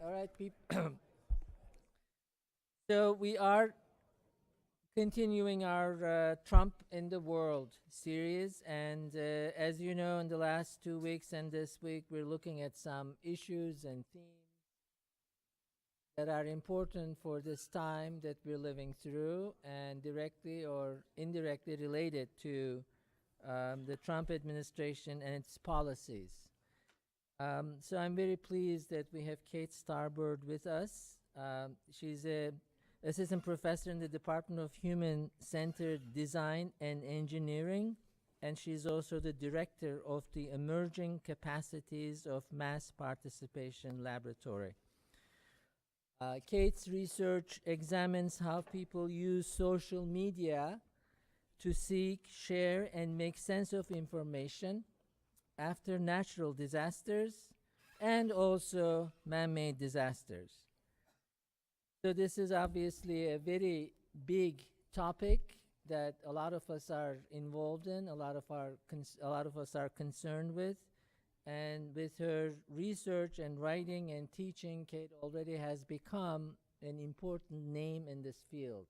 All right, people. So we are continuing our Trump in the World series, and as you know, in the last 2 weeks and this week, we're looking at some issues and themes that are important for this time that we're living through, and directly or indirectly related to the Trump administration and its policies. So I'm very pleased that we have Kate Starbird with us. She's a assistant professor in the Department of Human-Centered Design and Engineering, and she's also the director of the Emerging Capacities of Mass Participation Laboratory. Kate's research examines how people use social media to seek, share, and make sense of information after natural disasters and also man-made disasters. So this is obviously a very big topic that a lot of us are involved in, a lot of us are concerned with, and with her research and writing and teaching, Kate already has become an important name in this field.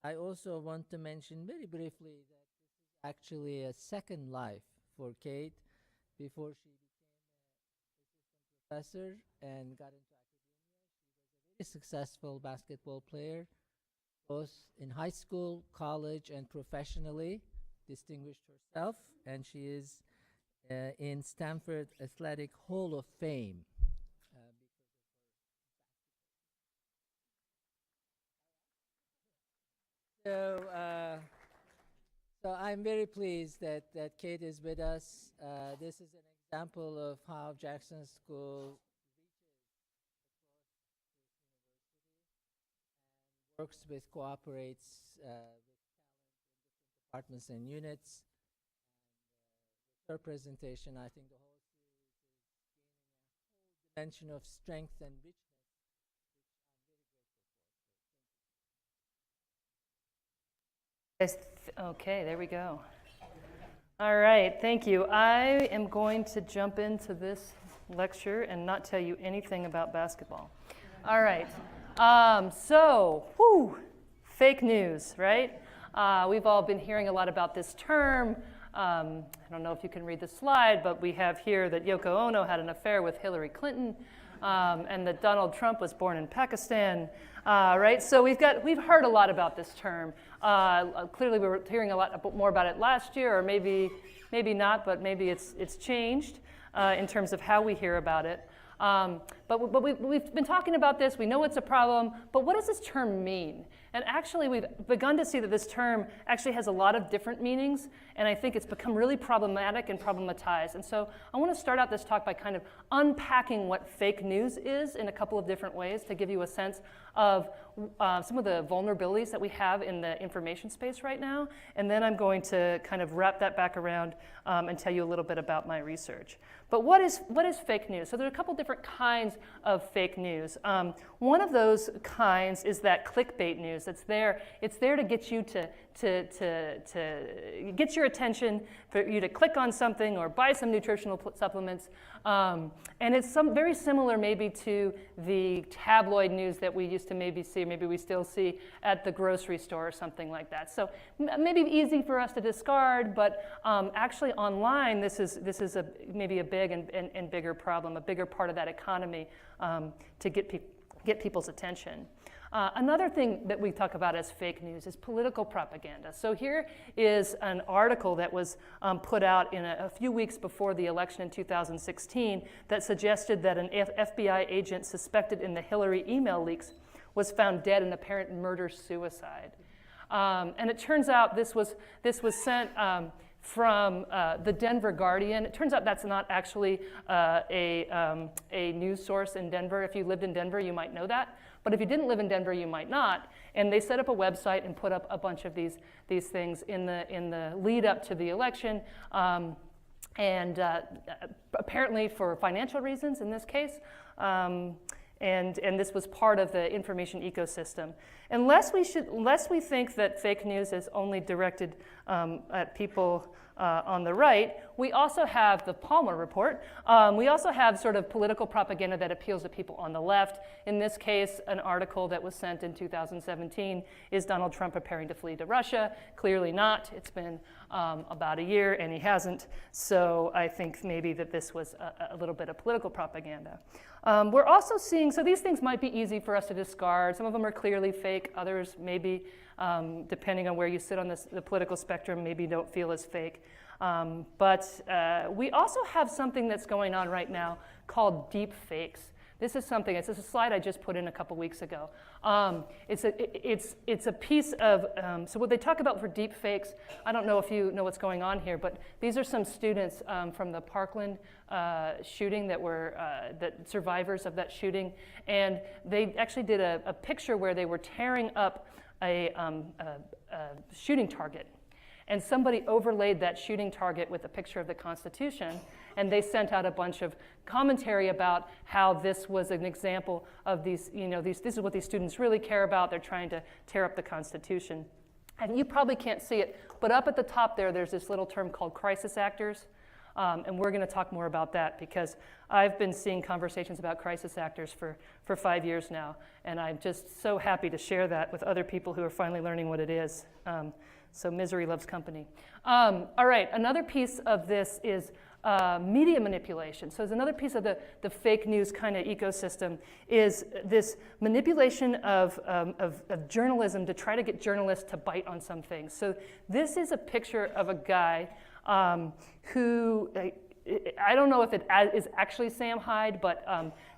I also want to mention very briefly that this is actually a second life for Kate. Before she became an assistant professor and got into academia, she was a very successful basketball player, both in high school, college, and professionally, distinguished herself, and she is in Stanford Athletic Hall of Fame. So, so I'm very pleased that Kate is with us. This is an example of how Jackson School works with, cooperates with departments and units. And, with her presentation, I think the whole series is gaining a whole dimension of strength and richness. Okay, there we go. All right, thank you. I am going to jump into this lecture and not tell you anything about basketball. All right, fake news, right? We've all been hearing a lot about this term. I don't know if you can read the slide, but we have here that Yoko Ono had an affair with Hillary Clinton, and that Donald Trump was born in Pakistan. Right, so we've heard a lot about this term. Clearly, we were hearing a lot more about it last year, or maybe not, but maybe it's changed in terms of how we hear about it. But we've been talking about this. We know it's a problem, but what does this term mean? And actually, we've begun to see that this term actually has a lot of different meanings, and I think it's become really problematic and problematized. And so I want to start out this talk by kind of unpacking what fake news is in a couple of different ways to give you a sense of some of the vulnerabilities that we have in the information space right now. And then I'm going to kind of wrap that back around and tell you a little bit about my research. But what is fake news? So there are a couple different kinds of fake news. One of those kinds is that clickbait news that's there. It's there to get you to get your attention, for you to click on something or buy some nutritional supplements. And it's very similar maybe to the tabloid news that we used to maybe see, maybe we still see at the grocery store or something like that. So maybe easy for us to discard, but actually online this is maybe a big and bigger problem, a bigger part of that economy to get people's attention. Another thing that we talk about as fake news is political propaganda. So here is an article that was put out in a few weeks before the election in 2016 that suggested that an FBI agent suspected in the Hillary email leaks was found dead in apparent murder-suicide. And it turns out this was sent from the Denver Guardian. It turns out that's not actually a news source in Denver. If you lived in Denver, you might know that. But if you didn't live in Denver, you might not. And they set up a website and put up a bunch of these things in the lead up to the election. And apparently for financial reasons in this case. And this was part of the information ecosystem. Unless we think that fake news is only directed at people on the right. We also have the Palmer Report. We also have sort of political propaganda that appeals to people on the left. In this case, an article that was sent in 2017, is Donald Trump preparing to flee to Russia? Clearly not. It's been about a year and he hasn't. So I think maybe that this was a little bit of political propaganda. We're also seeing, so these things might be easy for us to discard. Some of them are clearly fake. Others maybe, depending on where you sit on the political spectrum, maybe don't feel as fake. But we also have something that's going on right now called deep fakes. This is something, it's a slide I just put in a couple weeks ago. It's a piece of, so what they talk about for deep fakes, I don't know if you know what's going on here, but these are some students from the Parkland shooting that were, survivors of that shooting. And they actually did a picture where they were tearing up a shooting target. And somebody overlaid that shooting target with a picture of the Constitution, and they sent out a bunch of commentary about how this was an example of these, this is what these students really care about. They're trying to tear up the Constitution. And you probably can't see it, but up at the top there's this little term called crisis actors. And we're going to talk more about that because I've been seeing conversations about crisis actors for 5 years now, and I'm just so happy to share that with other people who are finally learning what it is. So misery loves company. All right, another piece of this is media manipulation. So there's another piece of the fake news kind of ecosystem is this manipulation of journalism to try to get journalists to bite on some things. So this is a picture of a guy who, I don't know if it is actually Sam Hyde, but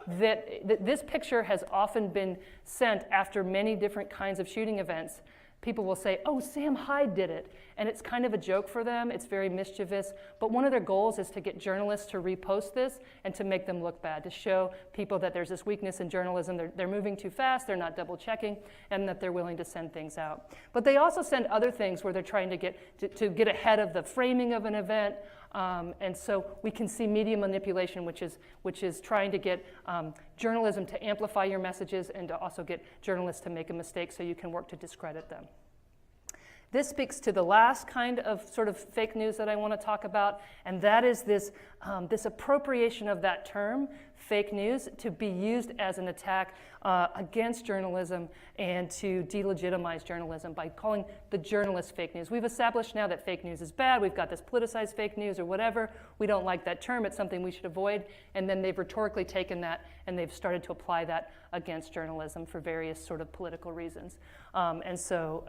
that this picture has often been sent after many different kinds of shooting events. People will say, oh, Sam Hyde did it. And it's kind of a joke for them. It's very mischievous. But one of their goals is to get journalists to repost this and to make them look bad, to show people that there's this weakness in journalism. They're moving too fast, they're not double checking, and that they're willing to send things out. But they also send other things where they're trying to get ahead of the framing of an event. And so we can see media manipulation, which is trying to get journalism to amplify your messages and to also get journalists to make a mistake so you can work to discredit them. This speaks to the last kind of sort of fake news that I want to talk about, and that is this appropriation of that term, fake news, to be used as an attack against journalism and to delegitimize journalism by calling the journalists fake news. We've established now that fake news is bad. We've got this politicized fake news or whatever. We don't like that term. It's something we should avoid. And then they've rhetorically taken that and they've started to apply that against journalism for various sort of political reasons. So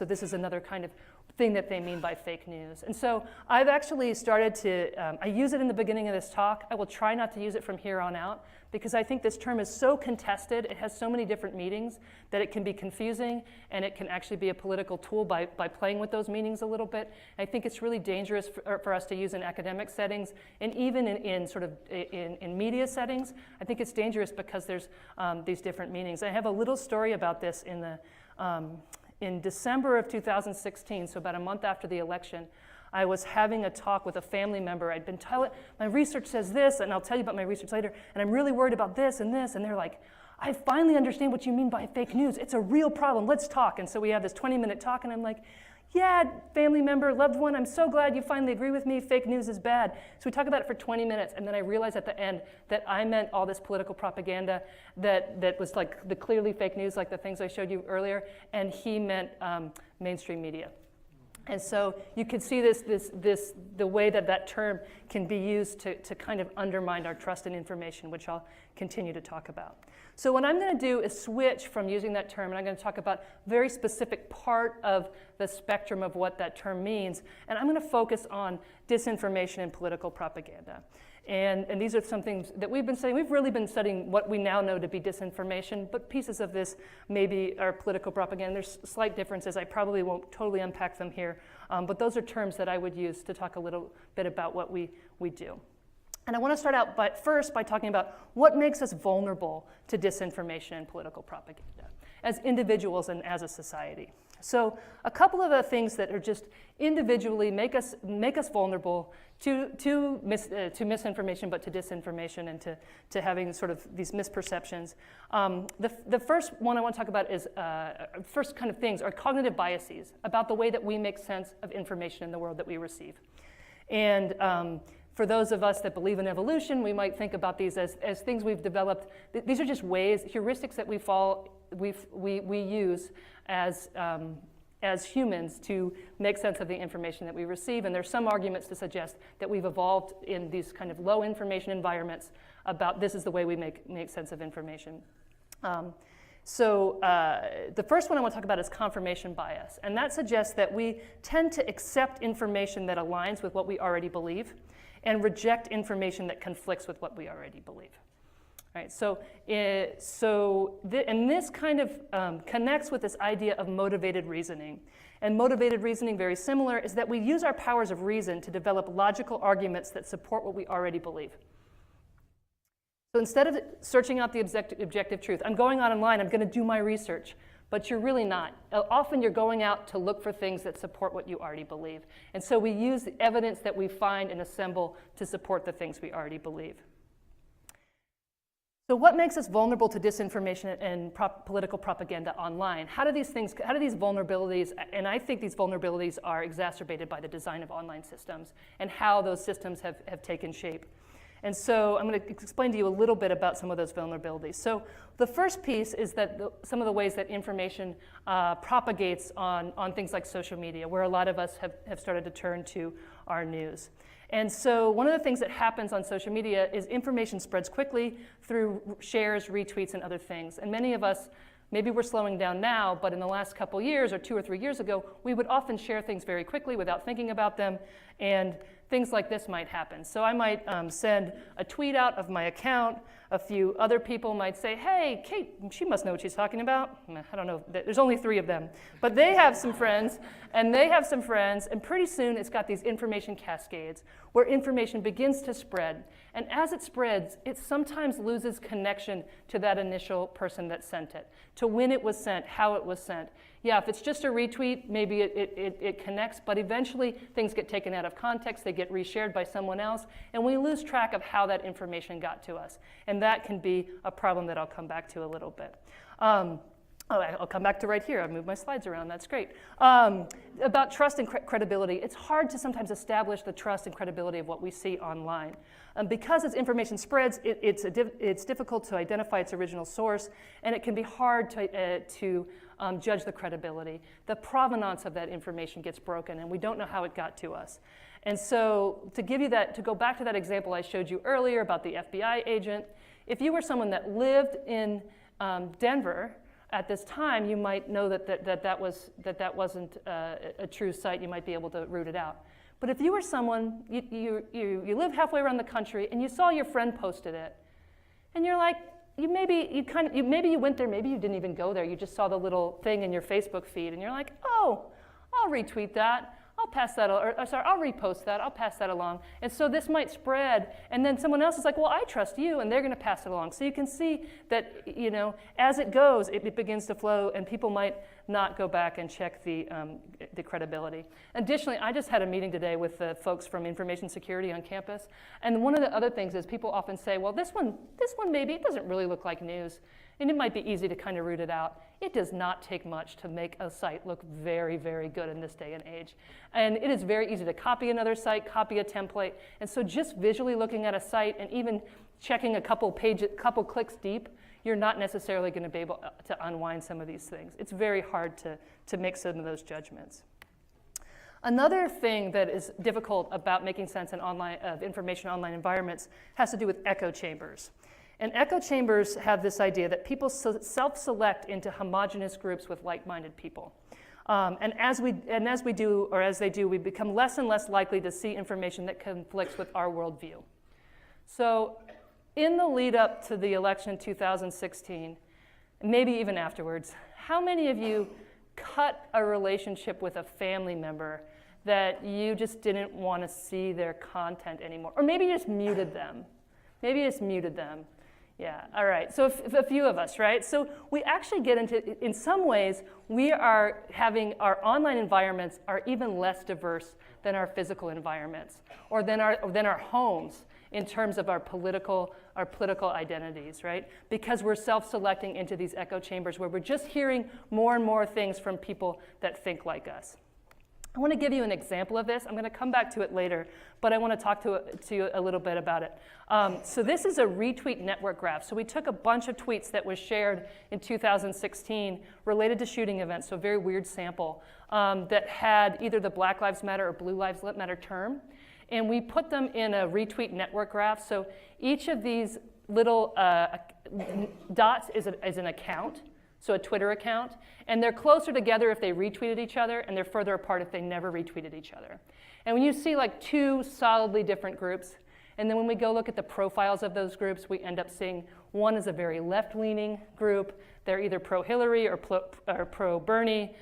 this is another kind of thing that they mean by fake news. And so I've actually started to, I use it in the beginning of this talk. I will try not to use it from here on out because I think this term is so contested, it has so many different meanings that it can be confusing and it can actually be a political tool by playing with those meanings a little bit. I think it's really dangerous for us to use in academic settings and even in media settings. I think it's dangerous because there's these different meanings. I have a little story about this in December of 2016, so about a month after the election, I was having a talk with a family member. I'd been telling, my research says this, and I'll tell you about my research later, and I'm really worried about this, and they're like, I finally understand what you mean by fake news. It's a real problem, let's talk. And so we have this 20-minute talk, and I'm like, yeah, family member, loved one, I'm so glad you finally agree with me, fake news is bad. So we talk about it for 20 minutes, and then I realized at the end that I meant all this political propaganda that was like the clearly fake news, like the things I showed you earlier, and he meant mainstream media. And so you can see the way that term can be used to kind of undermine our trust in information, which I'll continue to talk about. So what I'm going to do is switch from using that term, and I'm going to talk about a very specific part of the spectrum of what that term means, and I'm going to focus on disinformation and political propaganda. And these are some things that we've been studying. We've really been studying what we now know to be disinformation, but pieces of this maybe are political propaganda. There's slight differences. I probably won't totally unpack them here, but those are terms that I would use to talk a little bit about what we do. And I want to start out first by talking about what makes us vulnerable to disinformation and political propaganda as individuals and as a society. So a couple of the things that are just individually make us vulnerable to misinformation, but to disinformation and to having sort of these misperceptions. The first one I want to talk about is first kind of things are cognitive biases about the way that we make sense of information in the world that we receive. And for those of us that believe in evolution, we might think about these as things we've developed. These are just ways, heuristics that we use as humans to make sense of the information that we receive. And there's some arguments to suggest that we've evolved in these kind of low information environments about this is the way we make sense of information. So the first one I want to talk about is confirmation bias. And that suggests that we tend to accept information that aligns with what we already believe and reject information that conflicts with what we already believe. All right, and this kind of connects with this idea of motivated reasoning. And motivated reasoning, very similar, is that we use our powers of reason to develop logical arguments that support what we already believe. So instead of searching out the objective truth, I'm going out online, I'm going to do my research, but you're really not. Often you're going out to look for things that support what you already believe. And so we use the evidence that we find and assemble to support the things we already believe. So what makes us vulnerable to disinformation and political propaganda online? How do these vulnerabilities, and I think these vulnerabilities are exacerbated by the design of online systems and how those systems have taken shape. And so I'm going to explain to you a little bit about some of those vulnerabilities. So the first piece is that some of the ways that information propagates on things like social media, where a lot of us have started to turn to our news. And so one of the things that happens on social media is information spreads quickly through shares, retweets, and other things. And many of us, maybe we're slowing down now, but in the last couple years or 2 or 3 years ago, we would often share things very quickly without thinking about them, and things like this might happen. So I might send a tweet out of my account. A few other people might say, hey, Kate, she must know what she's talking about. I don't know, there's only 3 of them. But they have some friends, and they have some friends, and pretty soon it's got these information cascades where information begins to spread. And as it spreads, it sometimes loses connection to that initial person that sent it, to when it was sent, how it was sent. Yeah, if it's just a retweet, maybe it connects, but eventually things get taken out of context, they get reshared by someone else, and we lose track of how that information got to us. And that can be a problem that I'll come back to a little bit. I'll come back to right here. I moved my slides around. That's great. About trust and credibility, it's hard to sometimes establish the trust and credibility of what we see online. Because as information spreads, it's difficult to identify its original source, and it can be hard to judge the credibility. The provenance of that information gets broken, and we don't know how it got to us. And so to go back to that example I showed you earlier about the FBI agent, if you were someone that lived in Denver at this time, you might know that wasn't a true site. You might be able to root it out. But if you were someone, you live halfway around the country, and you saw your friend posted it, and you're like, maybe you went there, maybe you didn't even go there. You just saw the little thing in your Facebook feed, and you're like, oh, I'll retweet that. I'll pass that, I'll repost that, I'll pass that along. And so this might spread, and then someone else is like, well, I trust you, and they're gonna pass it along. So you can see that, as it goes, it begins to flow, and people might not go back and check the credibility. Additionally, I just had a meeting today with the folks from information security on campus, and one of the other things is people often say, well, this one maybe, it doesn't really look like news. And it might be easy to kind of root it out. It does not take much to make a site look very, very good in this day and age. And it is very easy to copy another site, copy a template. And so just visually looking at a site and even checking a couple clicks deep, you're not necessarily going to be able to unwind some of these things. It's very hard to make some of those judgments. Another thing that is difficult about making sense of information in online environments has to do with echo chambers. And echo chambers have this idea that people self-select into homogeneous groups with like-minded people. And as they do, we become less and less likely to see information that conflicts with our worldview. So in the lead up to the election in 2016, maybe even afterwards, how many of you cut a relationship with a family member that you just didn't want to see their content anymore? Or maybe you just muted them. Yeah, all right. So a few of us, right? So we actually get into, in some ways, we are having our online environments are even less diverse than our physical environments or than our homes in terms of our political identities, right? Because we're self-selecting into these echo chambers where we're just hearing more and more things from people that think like us. I want to give you an example of this. I'm going to come back to it later, but I want to talk to you a little bit about it. So this is a retweet network graph. So we took a bunch of tweets that was shared in 2016 related to shooting events, so a very weird sample, that had either the Black Lives Matter or Blue Lives Matter term. And we put them in a retweet network graph. So each of these little dots is an account. So a Twitter account, and they're closer together if they retweeted each other, and they're further apart if they never retweeted each other. And when you see like two solidly different groups, and then when we go look at the profiles of those groups, we end up seeing one is a very left-leaning group. They're either pro-Hillary or pro-Bernie.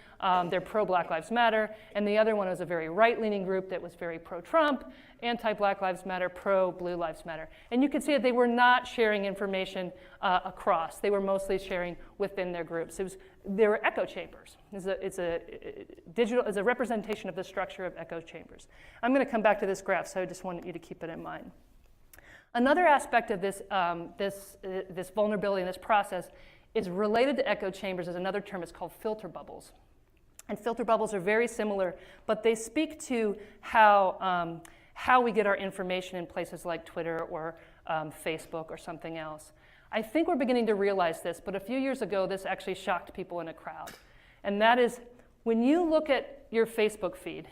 They're pro-Black Lives Matter. And the other one is a very right-leaning group that was very pro-Trump, anti-Black Lives Matter, pro-Blue Lives Matter. And you can see that they were not sharing information across. They were mostly sharing within their groups. They were echo chambers. It's a representation of the structure of echo chambers. I'm going to come back to this graph, so I just wanted you to keep it in mind. Another aspect of this vulnerability in this process is related to echo chambers. Is another term. It's called filter bubbles. And filter bubbles are very similar, but they speak to how we get our information in places like Twitter or Facebook or something else. I think we're beginning to realize this, but a few years ago, this actually shocked people in a crowd. And that is, when you look at your Facebook feed,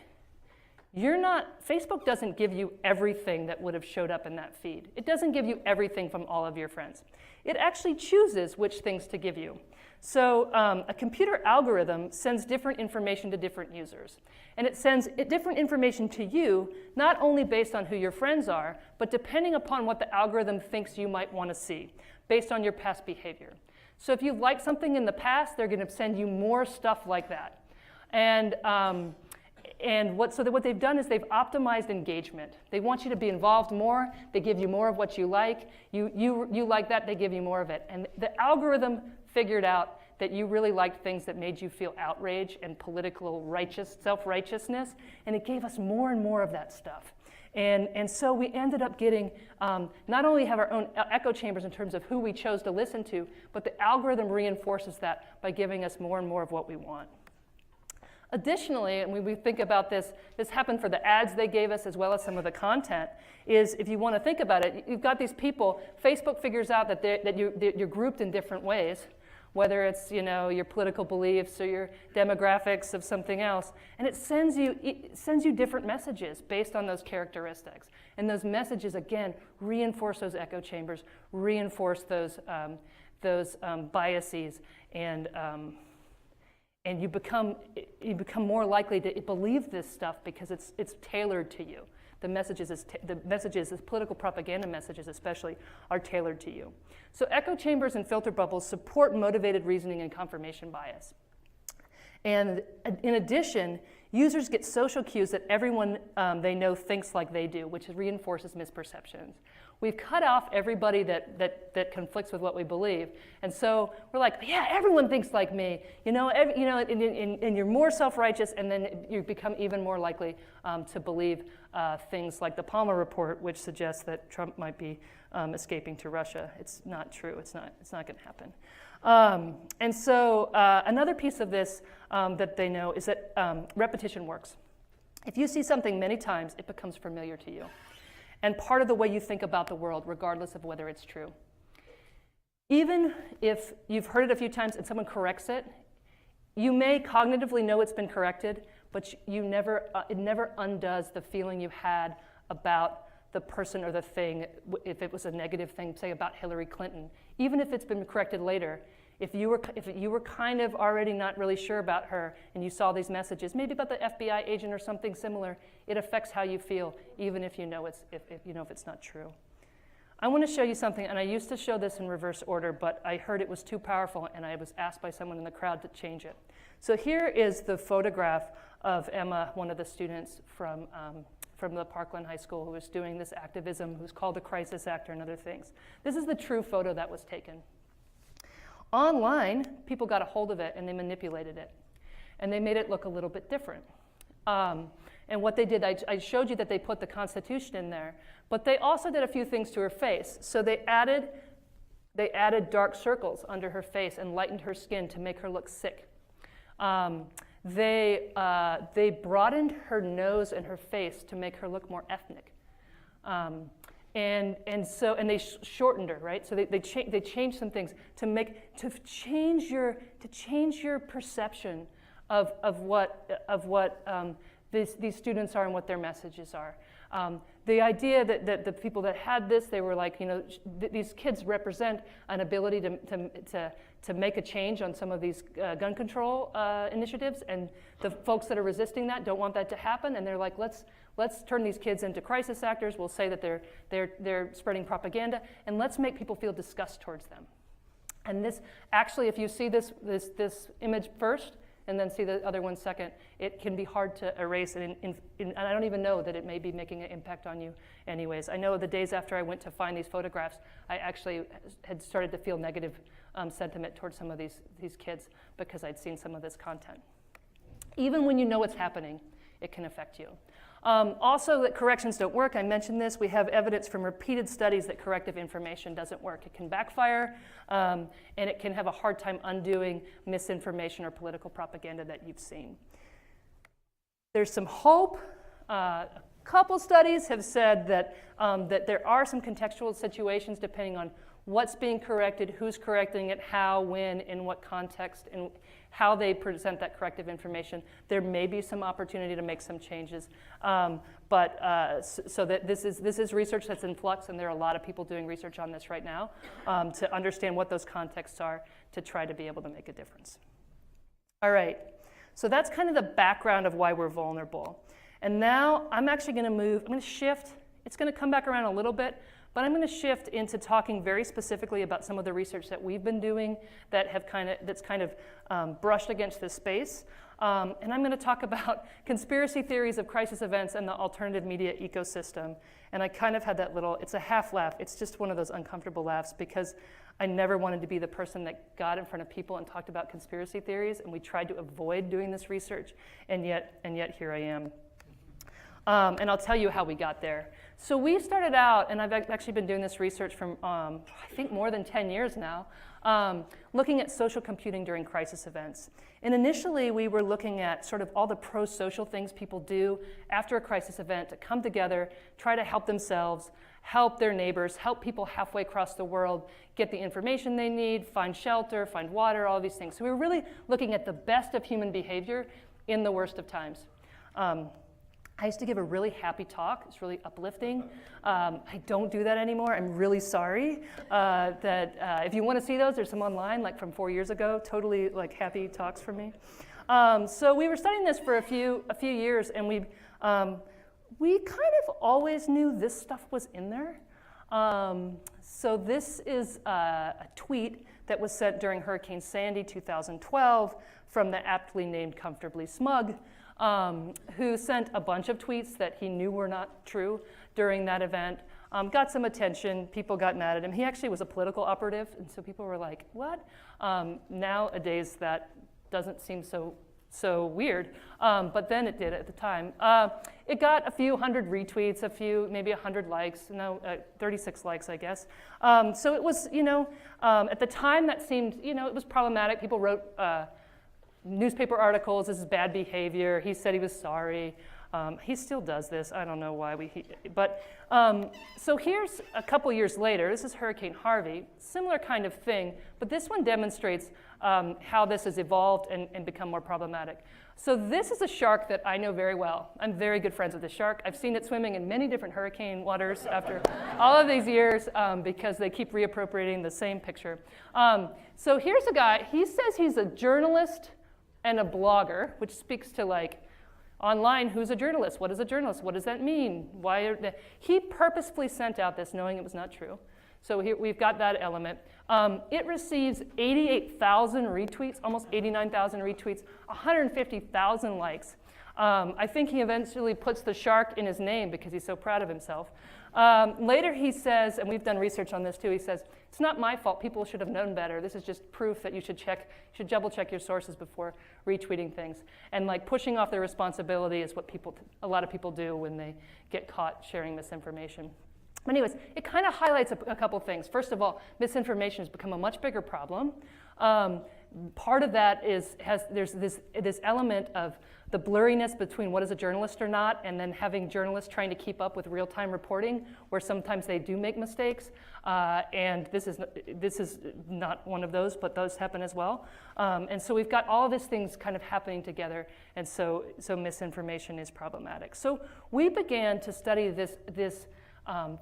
Facebook doesn't give you everything that would have showed up in that feed. It doesn't give you everything from all of your friends. It actually chooses which things to give you. So a computer algorithm sends different information to different users. And it sends different information to you, not only based on who your friends are, but depending upon what the algorithm thinks you might want to see, based on your past behavior. So if you've liked something in the past, they're going to send you more stuff like that. So what they've done is they've optimized engagement. They want you to be involved more. They give you more of what you like. You like that, they give you more of it. And the algorithm figured out that you really liked things that made you feel outrage and political self-righteousness, and it gave us more and more of that stuff. And so we ended up getting, not only have our own echo chambers in terms of who we chose to listen to, but the algorithm reinforces that by giving us more and more of what we want. Additionally, and when we think about this happened for the ads they gave us as well as some of the content, is if you want to think about it, you've got these people, Facebook figures out that you're grouped in different ways, whether it's your political beliefs or your demographics of something else, and it sends you different messages based on those characteristics. And those messages, again, reinforce those echo chambers, reinforce those biases, and you become more likely to believe this stuff because it's tailored to you. The messages, the political propaganda messages especially, are tailored to you. So echo chambers and filter bubbles support motivated reasoning and confirmation bias. And in addition, users get social cues that everyone they know thinks like they do, which reinforces misperceptions. We've cut off everybody that conflicts with what we believe, and so we're like, yeah, everyone thinks like me, and you're more self-righteous, and then you become even more likely to believe things like the Palmer report, which suggests that Trump might be escaping to Russia. It's not true. It's not going to happen. And so another piece of this that they know is that repetition works. If you see something many times, it becomes familiar to you. And part of the way you think about the world, regardless of whether it's true. Even if you've heard it a few times and someone corrects it, you may cognitively know it's been corrected, but it never undoes the feeling you had about the person or the thing, if it was a negative thing, say about Hillary Clinton. Even if it's been corrected later, if you were kind of already not really sure about her and you saw these messages, maybe about the FBI agent or something similar, it affects how you feel, even if you know if it's not true. I want to show you something, and I used to show this in reverse order, but I heard it was too powerful, and I was asked by someone in the crowd to change it. So here is the photograph of Emma, one of the students from from the Parkland High School who was doing this activism, who's called a crisis actor and other things. This is the true photo that was taken. Online, people got a hold of it and they manipulated it. And they made it look a little bit different. And what they did, I showed you that they put the Constitution in there, but they also did a few things to her face. So they added dark circles under her face and lightened her skin to make her look sick. They broadened her nose and her face to make her look more ethnic. And they shortened her, right? So they changed some things to change your perception of what these students are and what their messages are. The idea that the people that had this, they were like, these kids represent an ability to make a change on some of these gun control initiatives, and the folks that are resisting that don't want that to happen, and they're like, let's turn these kids into crisis actors. We'll say that they're spreading propaganda, and let's make people feel disgust towards them. And this actually, if you see this image first, and then see the other one second, it can be hard to erase, and I don't even know that it may be making an impact on you anyways. I know the days after I went to find these photographs, I actually had started to feel negative sentiment towards some of these kids because I'd seen some of this content. Even when you know what's happening, it can affect you. Also, that corrections don't work. I mentioned this. We have evidence from repeated studies that corrective information doesn't work. It can backfire, and it can have a hard time undoing misinformation or political propaganda that you've seen. There's some hope. A couple studies have said that there are some contextual situations depending on what's being corrected, who's correcting it, how, when, in what context, and how they present that corrective information. There may be some opportunity to make some changes, so that this is research that's in flux, and there are a lot of people doing research on this right now to understand what those contexts are to try to be able to make a difference. All right, so that's kind of the background of why we're vulnerable. And now I'm actually going to move, I'm going to shift. It's going to come back around a little bit, but I'm going to shift into talking very specifically about some of the research that we've been doing that's kind of brushed against this space. And I'm going to talk about conspiracy theories of crisis events and the alternative media ecosystem. And I kind of had that little, it's a half laugh. It's just one of those uncomfortable laughs because I never wanted to be the person that got in front of people and talked about conspiracy theories. And we tried to avoid doing this research. And yet here I am. And I'll tell you how we got there. So we started out, and I've actually been doing this research from, I think, more than 10 years now, looking at social computing during crisis events. And initially, we were looking at sort of all the pro-social things people do after a crisis event to come together, try to help themselves, help their neighbors, help people halfway across the world get the information they need, find shelter, find water, all these things. So we were really looking at the best of human behavior in the worst of times. I used to give a really happy talk. It's really uplifting. I don't do that anymore. I'm really sorry. If you want to see those, there's some online, like from 4 years ago. Totally like happy talks from me. So we were studying this for a few years, and we kind of always knew this stuff was in there. So this is a tweet that was sent during Hurricane Sandy 2012 from the aptly named Comfortably Smug, who sent a bunch of tweets that he knew were not true during that event, got some attention, people got mad at him. He actually was a political operative, and so people were like, what? Nowadays that doesn't seem so weird, but then it did at the time. It got a few hundred retweets, maybe 100 likes, 36 likes, I guess. So it was, at the time that seemed, it was problematic. People wrote newspaper articles, this is bad behavior. He said he was sorry. He still does this. I don't know why so here's a couple years later. This is Hurricane Harvey, similar kind of thing, but this one demonstrates how this has evolved and become more problematic. So this is a shark that I know very well. I'm very good friends with this shark. I've seen it swimming in many different hurricane waters after all of these years because they keep reappropriating the same picture. So here's a guy. He says he's a journalist and a blogger, which speaks to like online, who's a journalist? What is a journalist? What does that mean? He purposefully sent out this knowing it was not true. So here we've got that element. It receives 88,000 retweets, almost 89,000 retweets, 150,000 likes. I think he eventually puts the shark in his name because he's so proud of himself. Later he says, and we've done research on this too, he says, it's not my fault, people should have known better. This is just proof that you should double check your sources before retweeting things. And like pushing off their responsibility is what a lot of people do when they get caught sharing misinformation. But anyways, it kind of highlights a couple things. First of all, misinformation has become a much bigger problem. Part of that there's this element of the blurriness between what is a journalist or not, and then having journalists trying to keep up with real-time reporting, where sometimes they do make mistakes. And this is not one of those, but those happen as well. And so we've got all these things kind of happening together, and so misinformation is problematic. So we began to study this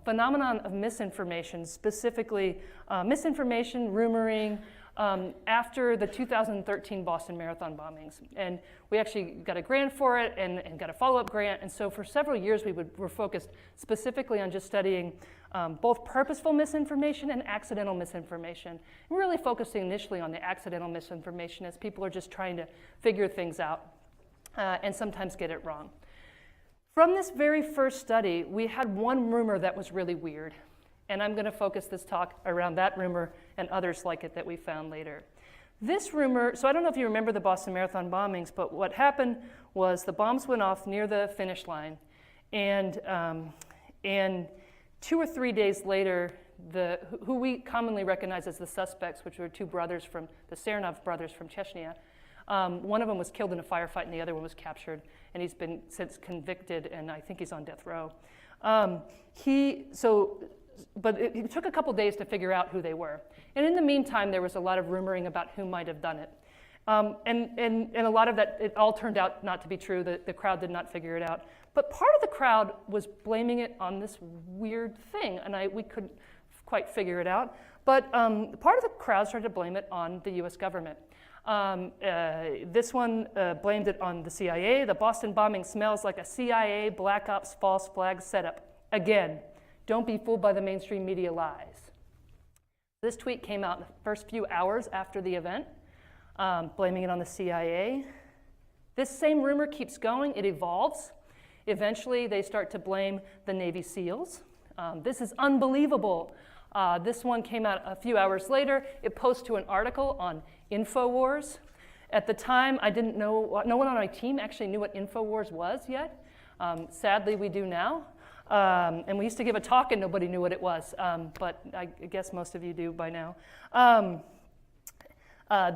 phenomenon of misinformation, specifically misinformation, rumoring, after the 2013 Boston Marathon bombings. And we actually got a grant for it and got a follow-up grant. And so for several years, were focused specifically on just studying both purposeful misinformation and accidental misinformation. And really focusing initially on the accidental misinformation as people are just trying to figure things out and sometimes get it wrong. From this very first study, we had one rumor that was really weird. And I'm going to focus this talk around that rumor and others like it that we found later. This rumor, so I don't know if you remember the Boston Marathon bombings, but what happened was the bombs went off near the finish line. And 2 or 3 days later, who we commonly recognize as the suspects, which were two brothers the Sernov brothers from Chechnya, one of them was killed in a firefight and the other one was captured. And he's been since convicted, and I think he's on death row. But it took a couple days to figure out who they were. And in the meantime, there was a lot of rumoring about who might have done it. And a lot of that, it all turned out not to be true. The crowd did not figure it out. But part of the crowd was blaming it on this weird thing, and we couldn't quite figure it out. But part of the crowd started to blame it on the US government. This one blamed it on the CIA. The Boston bombing smells like a CIA Black Ops false flag setup. Again, don't be fooled by the mainstream media lies. This tweet came out in the first few hours after the event, blaming it on the CIA. This same rumor keeps going. It evolves. Eventually, they start to blame the Navy SEALs. This is unbelievable. This one came out a few hours later. It posted to an article on InfoWars. At the time, I didn't know, no one on my team actually knew what InfoWars was yet. Sadly, we do now. And we used to give a talk and nobody knew what it was, but I guess most of you do by now.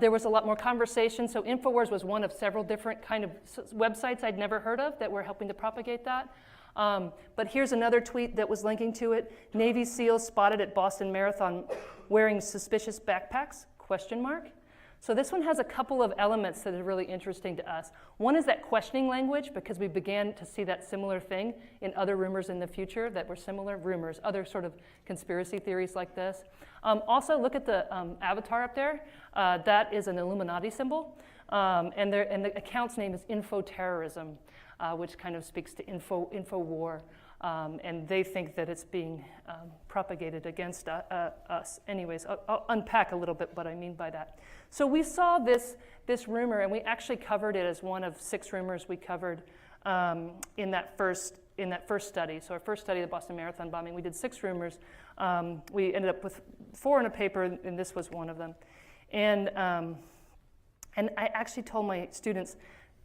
There was a lot more conversation, so InfoWars was one of several different kind of websites I'd never heard of that were helping to propagate that. But here's another tweet that was linking to it. Navy SEALs spotted at Boston Marathon wearing suspicious backpacks, ? So this one has a couple of elements that are really interesting to us. One is that questioning language, because we began to see that similar thing in other rumors in the future that were similar rumors, other sort of conspiracy theories like this. Also, look at the avatar up there. That is an Illuminati symbol. And the account's name is Infoterrorism, which kind of speaks to info war. And they think that it's being propagated against us. Anyways, I'll unpack a little bit what I mean by that. So we saw this rumor, and we actually covered it as one of 6 rumors we covered in that first study. So our first study, the Boston Marathon bombing, we did 6 rumors. We ended up with 4 in a paper, and this was one of them. And I actually told my students,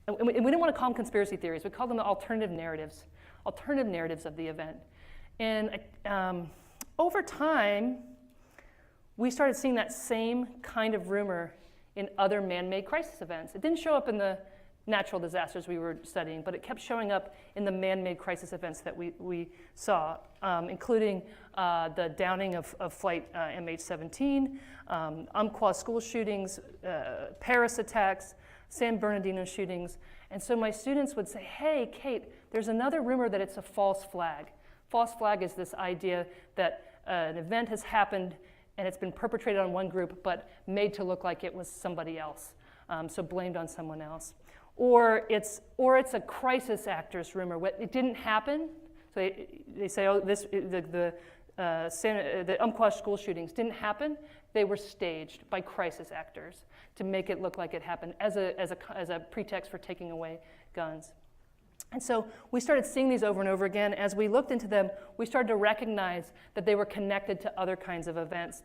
and we didn't want to call them conspiracy theories. We called them alternative narratives of the event. And over time, we started seeing that same kind of rumor in other man-made crisis events. It didn't show up in the natural disasters we were studying, but it kept showing up in the man-made crisis events that we saw, including the downing of flight MH17, Umpqua school shootings, Paris attacks, San Bernardino shootings. And so my students would say, hey, Kate, there's another rumor that it's a false flag. False flag is this idea that an event has happened and it's been perpetrated on one group but made to look like it was somebody else, so blamed on someone else. Or it's a crisis actors rumor. It didn't happen. So they say, oh, the Umpqua school shootings didn't happen. They were staged by crisis actors to make it look like it happened as a pretext for taking away guns. And so we started seeing these over and over again. As we looked into them, we started to recognize that they were connected to other kinds of events.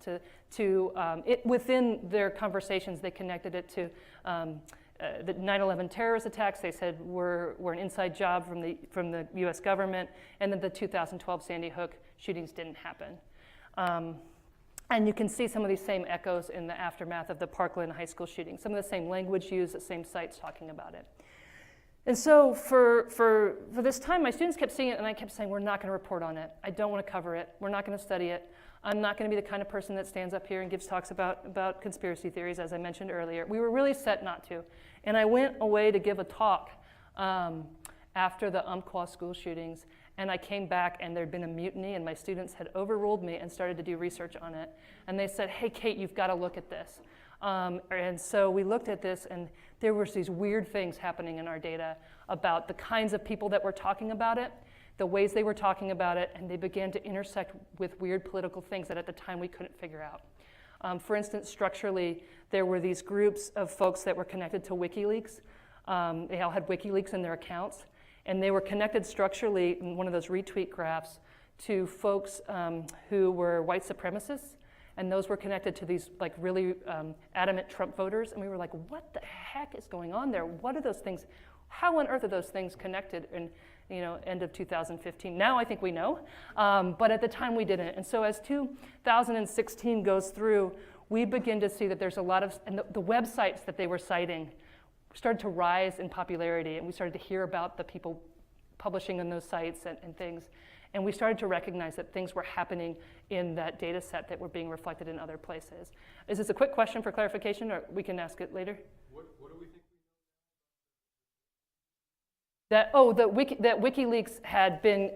Within their conversations, they connected it to the 9/11 terrorist attacks. They said were an inside job from the U.S. government, and that the 2012 Sandy Hook shootings didn't happen. And you can see some of these same echoes in the aftermath of the Parkland High School shooting. Some of the same language used, the same sites talking about it. And so for this time, my students kept seeing it, and I kept saying, we're not going to report on it. I don't want to cover it. We're not going to study it. I'm not going to be the kind of person that stands up here and gives talks about conspiracy theories, as I mentioned earlier. We were really set not to. And I went away to give a talk after the Umpqua school shootings, and I came back, and there'd been a mutiny, and my students had overruled me and started to do research on it. And they said, hey, Kate, you've got to look at this. And so we looked at this, and there was these weird things happening in our data about the kinds of people that were talking about it, the ways they were talking about it, and they began to intersect with weird political things that at the time we couldn't figure out. For instance, structurally, there were these groups of folks that were connected to WikiLeaks. They all had WikiLeaks in their accounts, and they were connected structurally in one of those retweet graphs to folks who were white supremacists. And those were connected to these like really adamant Trump voters. And we were like, what the heck is going on there? What are those things? How on earth are those things connected in end of 2015? Now I think we know, but at the time we didn't. And so as 2016 goes through, we begin to see that there's a lot of, and the websites that they were citing started to rise in popularity, and we started to hear about the people publishing on those sites and things. And we started to recognize that things were happening in that data set that were being reflected in other places. Is this a quick question for clarification, or we can ask it later? What do we think? That WikiLeaks had been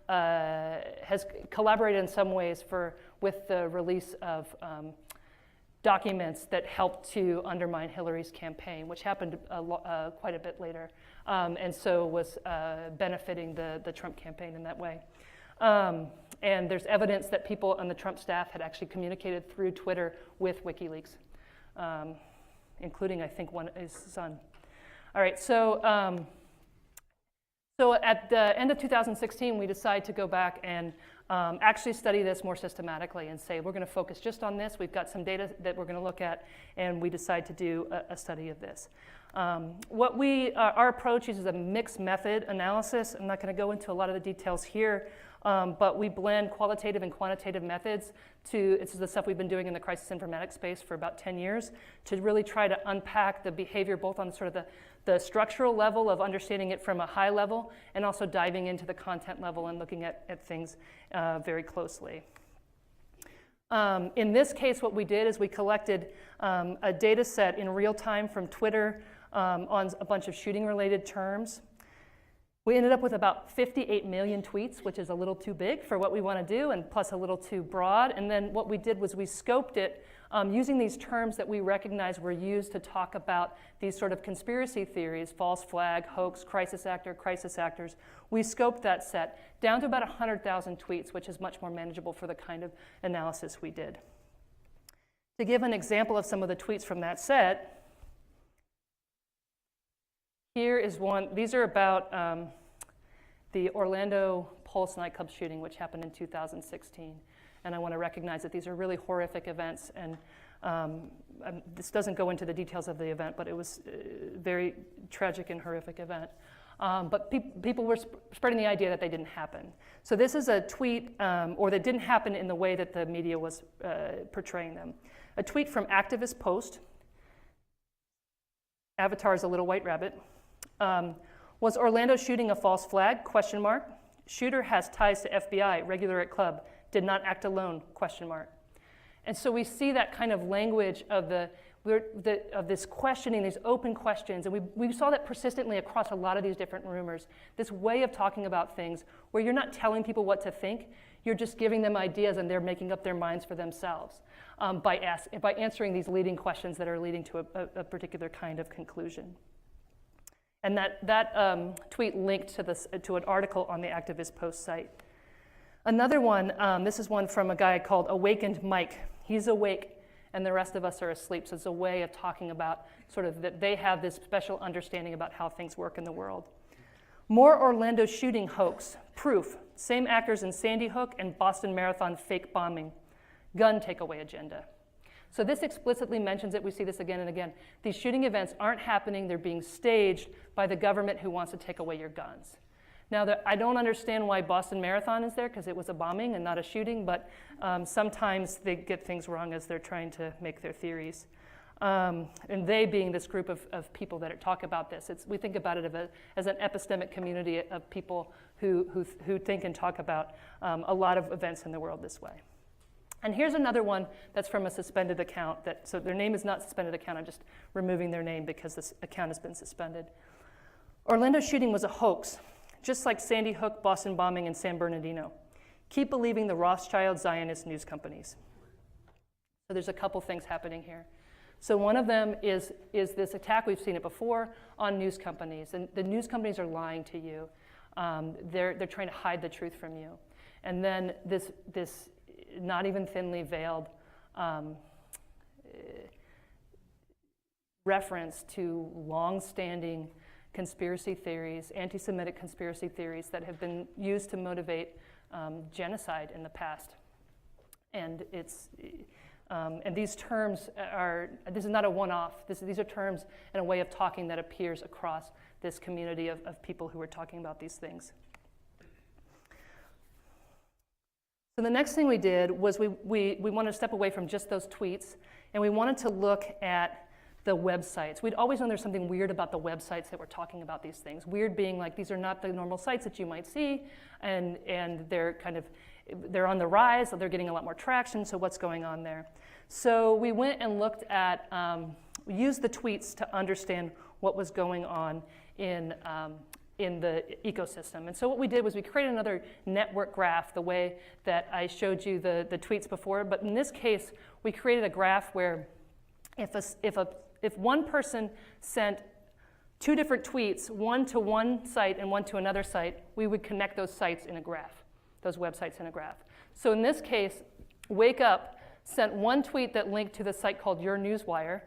has collaborated in some ways with the release of documents that helped to undermine Hillary's campaign, which happened quite a bit later, and so was benefiting the Trump campaign in that way. And there's evidence that people on the Trump staff had actually communicated through Twitter with WikiLeaks, including, I think, his son. All right, so at the end of 2016, we decided to go back and actually study this more systematically and say, we're going to focus just on this. We've got some data that we're going to look at, and we decide to do a study of this. Our approach uses a mixed method analysis. I'm not going to go into a lot of the details here, but we blend qualitative and quantitative methods this is the stuff we've been doing in the crisis informatics space for about 10 years, to really try to unpack the behavior both on sort of the structural level of understanding it from a high level, and also diving into the content level and looking at things very closely. In this case, what we did is we collected a data set in real time from Twitter on a bunch of shooting-related terms. We ended up with about 58 million tweets, which is a little too big for what we want to do, and plus a little too broad. And then what we did was we scoped it using these terms that we recognize were used to talk about these sort of conspiracy theories, false flag, hoax, crisis actor, crisis actors. We scoped that set down to about 100,000 tweets, which is much more manageable for the kind of analysis we did. To give an example of some of the tweets from that set, here is one. These are about the Orlando Pulse nightclub shooting, which happened in 2016. And I want to recognize that these are really horrific events. And this doesn't go into the details of the event, but it was a very tragic and horrific event. But people were spreading the idea that they didn't happen. So this is a tweet, or that didn't happen in the way that the media was portraying them. A tweet from Activist Post. Avatar is a little white rabbit. Was Orlando shooting a false flag? ? Shooter has ties to FBI, regular at club, did not act alone? ? And so we see that kind of language of this questioning, these open questions, and we saw that persistently across a lot of these different rumors. This way of talking about things where you're not telling people what to think, you're just giving them ideas and they're making up their minds for themselves by answering these leading questions that are leading to a particular kind of conclusion. And that tweet linked to an article on the Activist Post site. Another one, this is one from a guy called Awakened Mike. He's awake and the rest of us are asleep. So it's a way of talking about sort of that they have this special understanding about how things work in the world. More Orlando shooting hoax. Proof. Same actors in Sandy Hook and Boston Marathon fake bombing. Gun takeaway agenda. So this explicitly mentions it. We see this again and again. These shooting events aren't happening. They're being staged by the government who wants to take away your guns. Now, I don't understand why Boston Marathon is there, because it was a bombing and not a shooting, but sometimes they get things wrong as they're trying to make their theories. And they being this group of people that talk about this. We think about it as an epistemic community of people who think and talk about a lot of events in the world this way. And here's another one that's from a suspended account. So their name is not suspended account. I'm just removing their name because this account has been suspended. Orlando shooting was a hoax, just like Sandy Hook, Boston bombing, and San Bernardino. Keep believing the Rothschild Zionist news companies. So there's a couple things happening here. So one of them is this attack, we've seen it before, on news companies. And the news companies are lying to you. They're trying to hide the truth from you. And then this not even thinly veiled reference to long-standing conspiracy theories, anti-Semitic conspiracy theories that have been used to motivate genocide in the past. And and these terms this is not a one-off. These are terms and a way of talking that appears across this community of people who are talking about these things. So the next thing we did was we wanted to step away from just those tweets, and we wanted to look at the websites. We'd always known there's something weird about the websites that were talking about these things. Weird being like, these are not the normal sites that you might see, and they're on the rise, so they're getting a lot more traction, so what's going on there? So we went and looked at, used the tweets to understand what was going on in the ecosystem. And so what we did was we created another network graph, the way that I showed you the tweets before, but in this case, we created a graph where if one person sent two different tweets, one to one site and one to another site, we would connect those sites in a graph, those websites in a graph. So in this case, Wake Up sent one tweet that linked to the site called Your Newswire.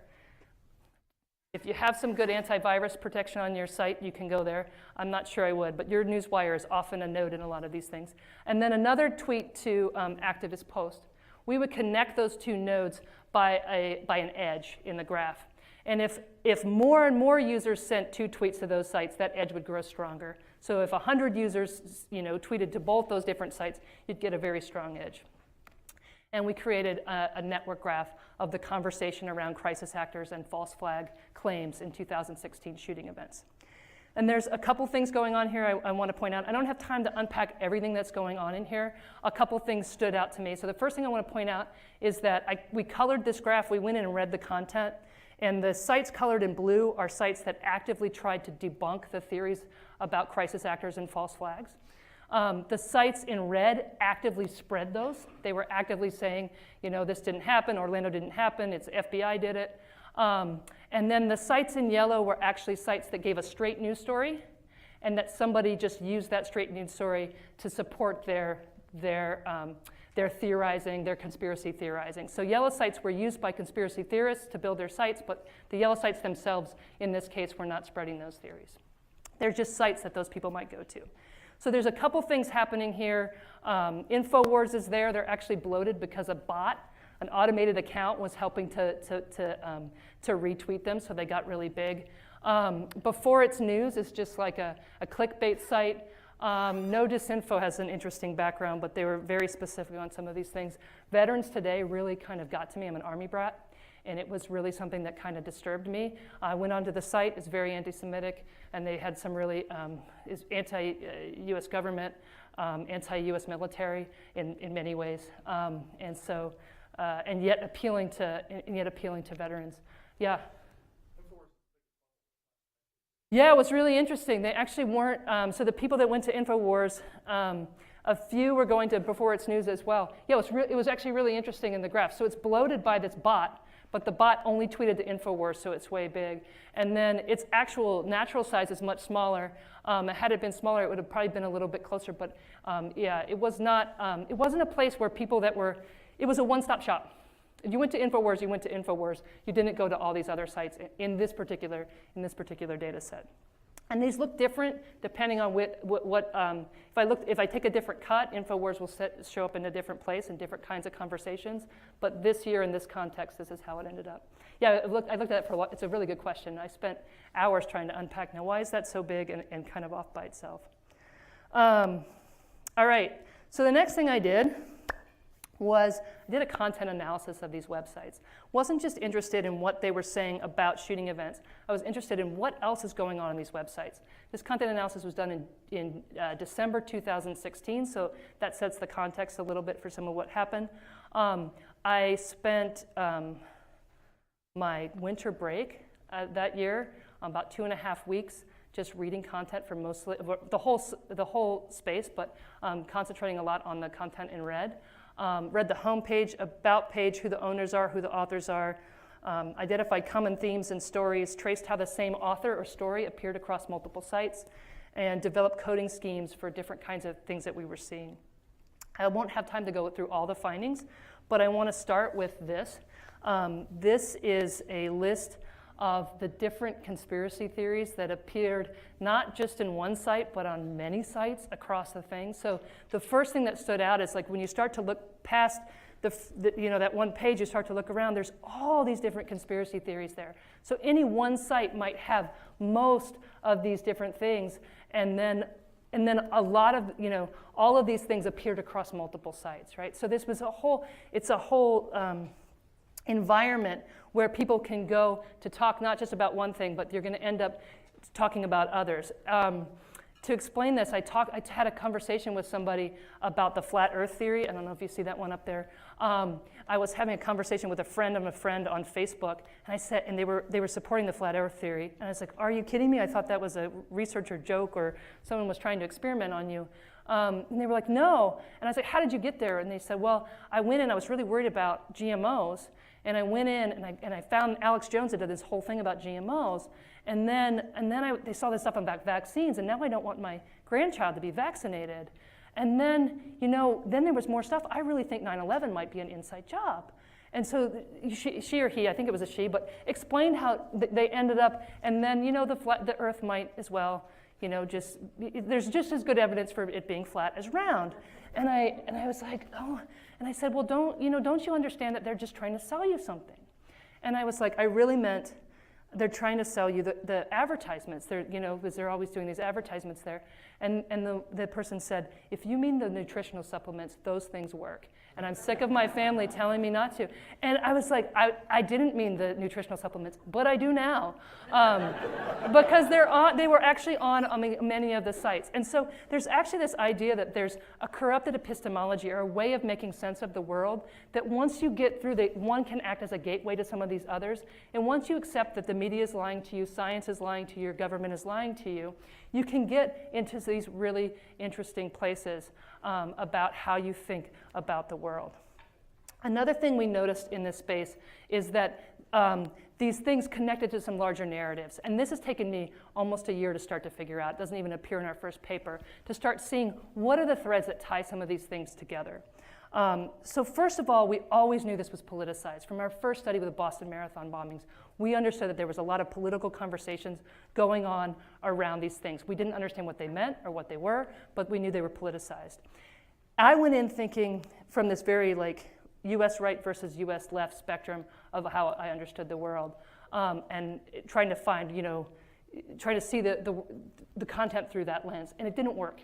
If you have some good antivirus protection on your site, you can go there. I'm not sure I would, but Your Newswire is often a node in a lot of these things. And then another tweet to Activist Post. We would connect those two nodes by an edge in the graph. And if more and more users sent two tweets to those sites, that edge would grow stronger. So if 100 users tweeted to both those different sites, you'd get a very strong edge. And we created a network graph of the conversation around crisis actors and false flag claims in 2016 shooting events. And there's a couple things going on here I want to point out. I don't have time to unpack everything that's going on in here. A couple things stood out to me. So the first thing I want to point out is that we colored this graph. We went in and read the content. And the sites colored in blue are sites that actively tried to debunk the theories about crisis actors and false flags. The sites in red actively spread those. They were actively saying, this didn't happen, Orlando didn't happen, it's FBI did it. And then the sites in yellow were actually sites that gave a straight news story, and that somebody just used that straight news story to support their theorizing, their conspiracy theorizing. So yellow sites were used by conspiracy theorists to build their sites, but the yellow sites themselves, in this case, were not spreading those theories. They're just sites that those people might go to. So there's a couple things happening here. InfoWars is there. They're actually bloated because a bot, an automated account, was helping to retweet them, so they got really big. Before It's News is just like a clickbait site. No Disinfo has an interesting background, but they were very specific on some of these things. Veterans Today really kind of got to me. I'm an Army brat, and it was really something that kind of disturbed me. I went onto the site. It's very anti-Semitic, and they had some really anti-U.S. government, anti-U.S. military in many ways, and yet appealing to veterans. Yeah. Yeah, it was really interesting. They actually weren't, so the people that went to InfoWars, a few were going to Before It's News as well. Yeah, it was actually really interesting in the graph. So it's bloated by this bot, but the bot only tweeted to InfoWars, so it's way big. And then its actual natural size is much smaller. Had it been smaller, it would have probably been a little bit closer, but yeah, it wasn't a place where people it was a one-stop shop. If you went to InfoWars, you went to InfoWars. You didn't go to all these other sites in this particular data set. And these look different depending on if I take a different cut, InfoWars will show up in a different place in different kinds of conversations. But this year in this context, this is how it ended up. Yeah, I looked at it for a while. It's a really good question. I spent hours trying to unpack. Now, why is that so big and kind of off by itself? All right, so the next thing I did was I did a content analysis of these websites. Wasn't just interested in what they were saying about shooting events. I was interested in what else is going on in these websites. This content analysis was done in December 2016, so that sets the context a little bit for some of what happened. I spent my winter break that year, about 2.5 weeks, just reading content from mostly the whole space, but concentrating a lot on the content in red. Read the homepage, about page, who the owners are, who the authors are, identified common themes and stories, traced how the same author or story appeared across multiple sites, and developed coding schemes for different kinds of things that we were seeing. I won't have time to go through all the findings, but I want to start with this. This is a list of the different conspiracy theories that appeared not just in one site, but on many sites across the thing. So the first thing that stood out is like when you start to look past that one page, you start to look around, there's all these different conspiracy theories there. So any one site might have most of these different things, and then a lot of, all of these things appeared across multiple sites, right? So this was it's a whole environment where people can go to talk not just about one thing, but you're going to end up talking about others. To explain this, I had a conversation with somebody about the flat earth theory. I don't know if you see that one up there. I was having a conversation with a friend of a friend on Facebook, and I said, and they were supporting the flat earth theory. And I was like, are you kidding me? I thought that was a researcher joke or someone was trying to experiment on you. And they were like, no. And I was like, how did you get there? And they said, well, I went in, I was really worried about GMOs. And I went in and I found Alex Jones that did this whole thing about GMOs. And then they saw this stuff about vaccines, and now I don't want my grandchild to be vaccinated. And then, then there was more stuff. I really think 9/11 might be an inside job. And so she or he, I think it was a she, but explained how they ended up, and then, the Earth might as well, there's just as good evidence for it being flat as round. And I was like, oh, and I said, well, don't you understand that they're just trying to sell you something? And I was like, I really meant they're trying to sell you the advertisements. Because they're always doing these advertisements there. And the person said, if you mean the nutritional supplements, those things work. And I'm sick of my family telling me not to. And I was like, I didn't mean the nutritional supplements, but I do now. Because they were actually on many of the sites. And so there's actually this idea that there's a corrupted epistemology or a way of making sense of the world that once you get through, one can act as a gateway to some of these others. And once you accept that the media is lying to you, science is lying to you, your government is lying to you, you can get into these really interesting places about how you think about the world. Another thing we noticed in this space is that these things connected to some larger narratives. And this has taken me almost a year to start to figure out. It doesn't even appear in our first paper, to start seeing what are the threads that tie some of these things together. So first of all, we always knew this was politicized. From our first study with the Boston Marathon bombings, we understood that there was a lot of political conversations going on around these things. We didn't understand what they meant or what they were, but we knew they were politicized. I went in thinking from this very US right versus US left spectrum of how I understood the world, and trying to find, trying to see the content through that lens, and it didn't work.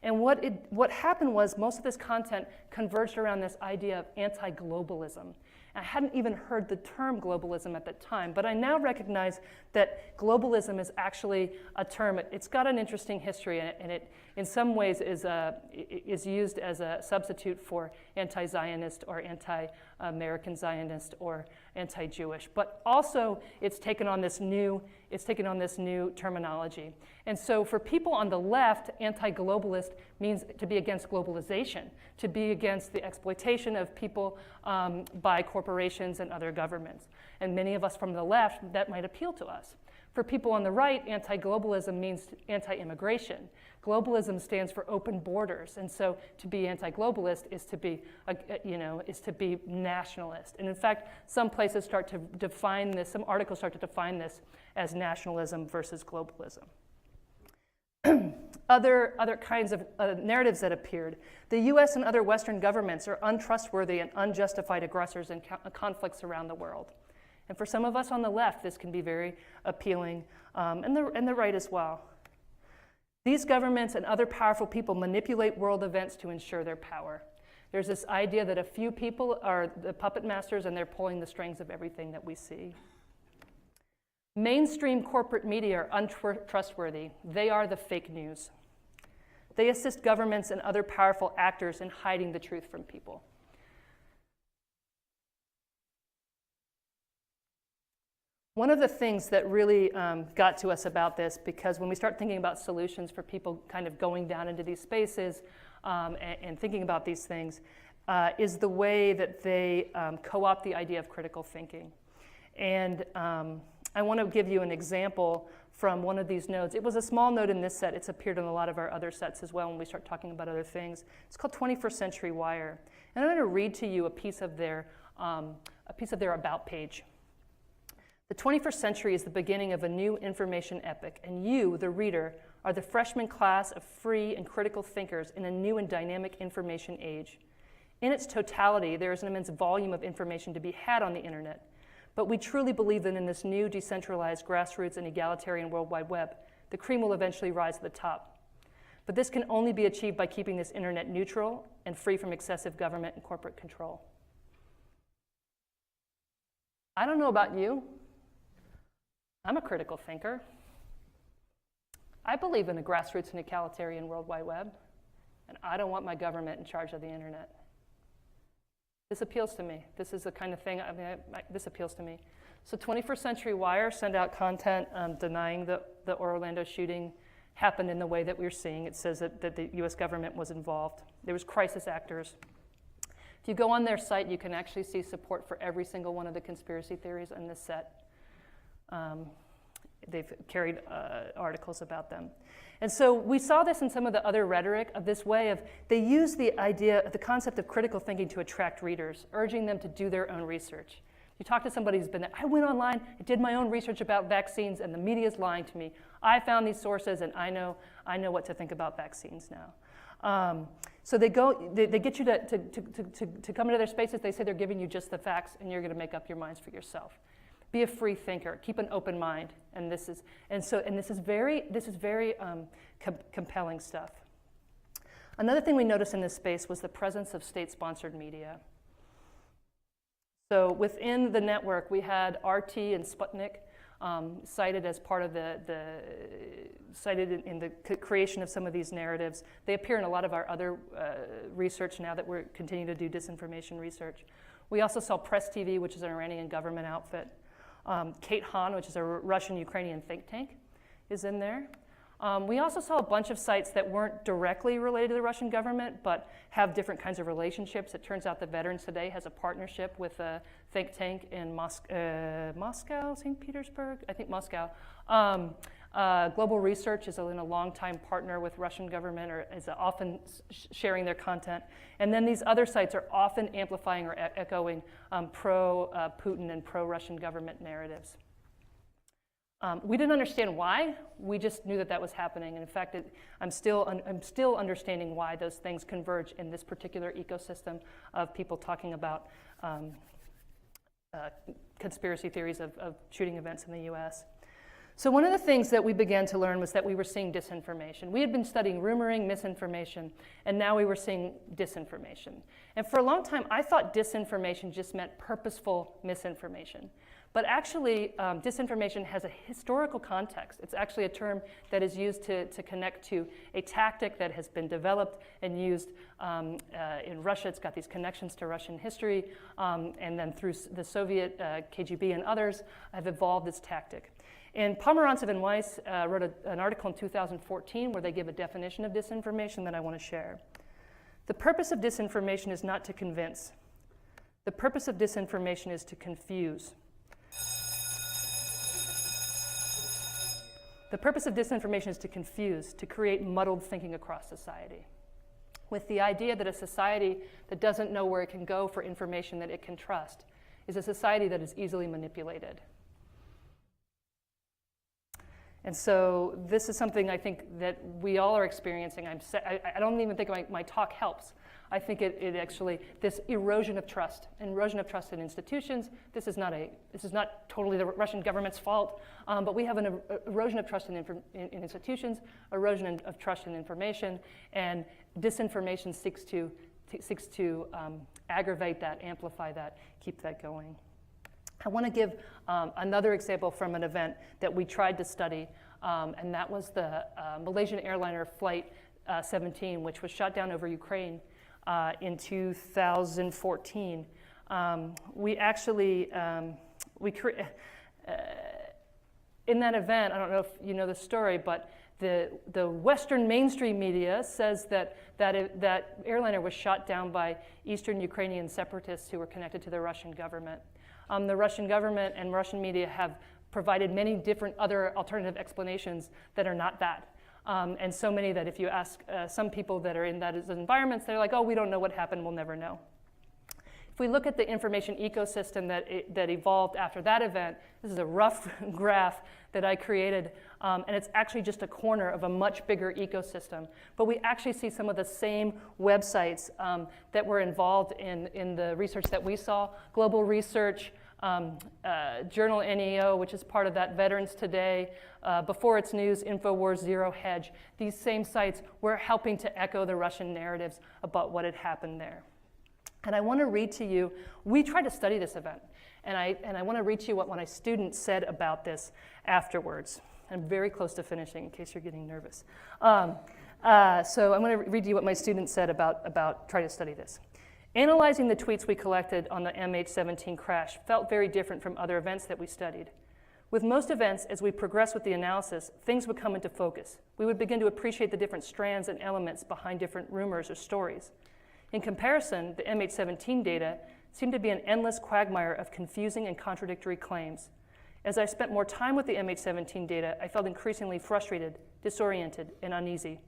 And what happened was most of this content converged around this idea of anti-globalism. I hadn't even heard the term globalism at that time, but I now recognize that globalism is actually a term. It's got an interesting history, and it in some ways is used as a substitute for anti-Zionist or anti-American Zionist or anti-Jewish. But also, it's taken on this new terminology. And so for people on the left, anti-globalist means to be against globalization, to be against the exploitation of people by corporations and other governments. And many of us from the left, that might appeal to us. For people on the right, anti-globalism means anti-immigration. Globalism stands for open borders, and so to be anti-globalist is to be, is to be nationalist. And in fact, some places start to define this, some articles start to define this as nationalism versus globalism. Other kinds of narratives that appeared. The US and other Western governments are untrustworthy and unjustified aggressors in conflicts around the world. And for some of us on the left, this can be very appealing, and the right as well. These governments and other powerful people manipulate world events to ensure their power. There's this idea that a few people are the puppet masters and they're pulling the strings of everything that we see. Mainstream corporate media are untrustworthy. They are the fake news. They assist governments and other powerful actors in hiding the truth from people. One of the things that really got to us about this, because when we start thinking about solutions for people kind of going down into these spaces and thinking about these things, is the way that they co-opt the idea of critical thinking. And I want to give you an example from one of these nodes. It was a small node in this set. It's appeared in a lot of our other sets as well when we start talking about other things. It's called 21st Century Wire. And I'm going to read to you a piece of their about page. The 21st century is the beginning of a new information epoch, and you, the reader, are the freshman class of free and critical thinkers in a new and dynamic information age. In its totality, there is an immense volume of information to be had on the internet. But we truly believe that in this new, decentralized, grassroots, and egalitarian World Wide Web, the cream will eventually rise to the top. But this can only be achieved by keeping this internet neutral and free from excessive government and corporate control. I don't know about you. I'm a critical thinker. I believe in a grassroots and egalitarian World Wide Web, and I don't want my government in charge of the internet. This appeals to me. This is the kind of thing, this appeals to me. So 21st Century Wire sent out content denying the Orlando shooting happened in the way that we're seeing. It says that the US government was involved. There was crisis actors. If you go on their site, you can actually see support for every single one of the conspiracy theories in this set. They've carried articles about them. And so we saw this in some of the other rhetoric of this way of, they use the idea, the concept of critical thinking to attract readers, urging them to do their own research. You talk to somebody who's been there, I went online, I did my own research about vaccines, and the media is lying to me. I found these sources, and I know what to think about vaccines now. So they get you to come into their spaces. They say they're giving you just the facts, and you're going to make up your minds for yourself. Be a free thinker. Keep an open mind. And this is very compelling stuff. Another thing we noticed in this space was the presence of state-sponsored media. So within the network, we had RT and Sputnik cited as part of cited in the creation of some of these narratives. They appear in a lot of our other research now that we're continuing to do disinformation research. We also saw Press TV, which is an Iranian government outfit. Kate Hahn, which is a Russian-Ukrainian think tank, is in there. We also saw a bunch of sites that weren't directly related to the Russian government, but have different kinds of relationships. It turns out that Veterans Today has a partnership with a think tank in Moscow, St. Petersburg, I think Moscow. Global Research is a long-time partner with Russian government, or is often sharing their content. And then these other sites are often amplifying or echoing pro-Putin and pro-Russian government narratives. We didn't understand why. We just knew that was happening. And in fact, I'm still understanding why those things converge in this particular ecosystem of people talking about conspiracy theories of shooting events in the US. So one of the things that we began to learn was that we were seeing disinformation. We had been studying rumoring, misinformation, and now we were seeing disinformation. And for a long time, I thought disinformation just meant purposeful misinformation. But actually, disinformation has a historical context. It's actually a term that is used to connect to a tactic that has been developed and used in Russia. It's got these connections to Russian history, and then through the Soviet KGB and others have evolved this tactic. And Pomerantsev and Weiss wrote an article in 2014 where they give a definition of disinformation that I want to share. The purpose of disinformation is not to convince. The purpose of disinformation is to confuse. The purpose of disinformation is to confuse, to create muddled thinking across society, with the idea that a society that doesn't know where it can go for information that it can trust is a society that is easily manipulated. And so this is something I think that we all are experiencing. I don't even think my talk helps. I think it actually, this erosion of trust in institutions. This is not totally the Russian government's fault, but we have an erosion of trust in institutions, erosion of trust in information, and disinformation seeks to aggravate that, amplify that, keep that going. I want to give another example from an event that we tried to study, and that was the Malaysian airliner Flight 17, which was shot down over Ukraine in 2014. We actually, in that event, I don't know if you know the story, but the Western mainstream media says that airliner was shot down by Eastern Ukrainian separatists who were connected to the Russian government. The Russian government and Russian media have provided many different other alternative explanations that are not that. And so many that if you ask some people that are in those environments, they're like, oh, we don't know what happened, we'll never know. If we look at the information ecosystem that evolved after that event, this is a rough graph that I created, and it's actually just a corner of a much bigger ecosystem. But we actually see some of the same websites that were involved in the research that we saw. Global Research, Journal NEO, which is part of that, Veterans Today, Before It's News, InfoWars, Zero Hedge. These same sites were helping to echo the Russian narratives about what had happened there. And I want to read to you, we tried to study this event, and I want to read to you what my students said about this afterwards. I'm very close to finishing in case you're getting nervous. So I'm going to read to you what my students said about trying to study this. Analyzing the tweets we collected on the MH17 crash felt very different from other events that we studied. With most events, as we progressed with the analysis, things would come into focus. We would begin to appreciate the different strands and elements behind different rumors or stories. In comparison, the MH17 data seemed to be an endless quagmire of confusing and contradictory claims. As I spent more time with the MH17 data, I felt increasingly frustrated, disoriented, and uneasy.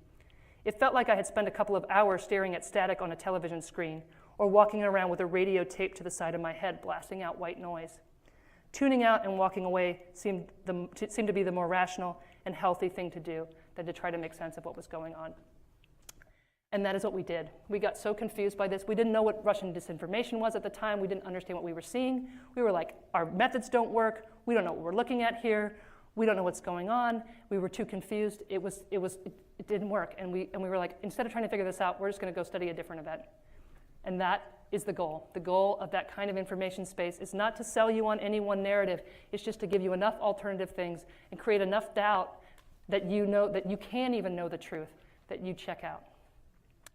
It felt like I had spent a couple of hours staring at static on a television screen, or walking around with a radio taped to the side of my head, blasting out white noise. Tuning out and walking away seemed to be the more rational and healthy thing to do than to try to make sense of what was going on. And that is what we did. We got so confused by this. We didn't know what Russian disinformation was at the time. We didn't understand what we were seeing. We were like, our methods don't work. We don't know what we're looking at here. We don't know what's going on. We were too confused. It didn't work. And we were like, instead of trying to figure this out, we're just going to go study a different event. And that is the goal. The goal of that kind of information space is not to sell you on any one narrative. It's just to give you enough alternative things and create enough doubt that you know that you can even know the truth, that you check out.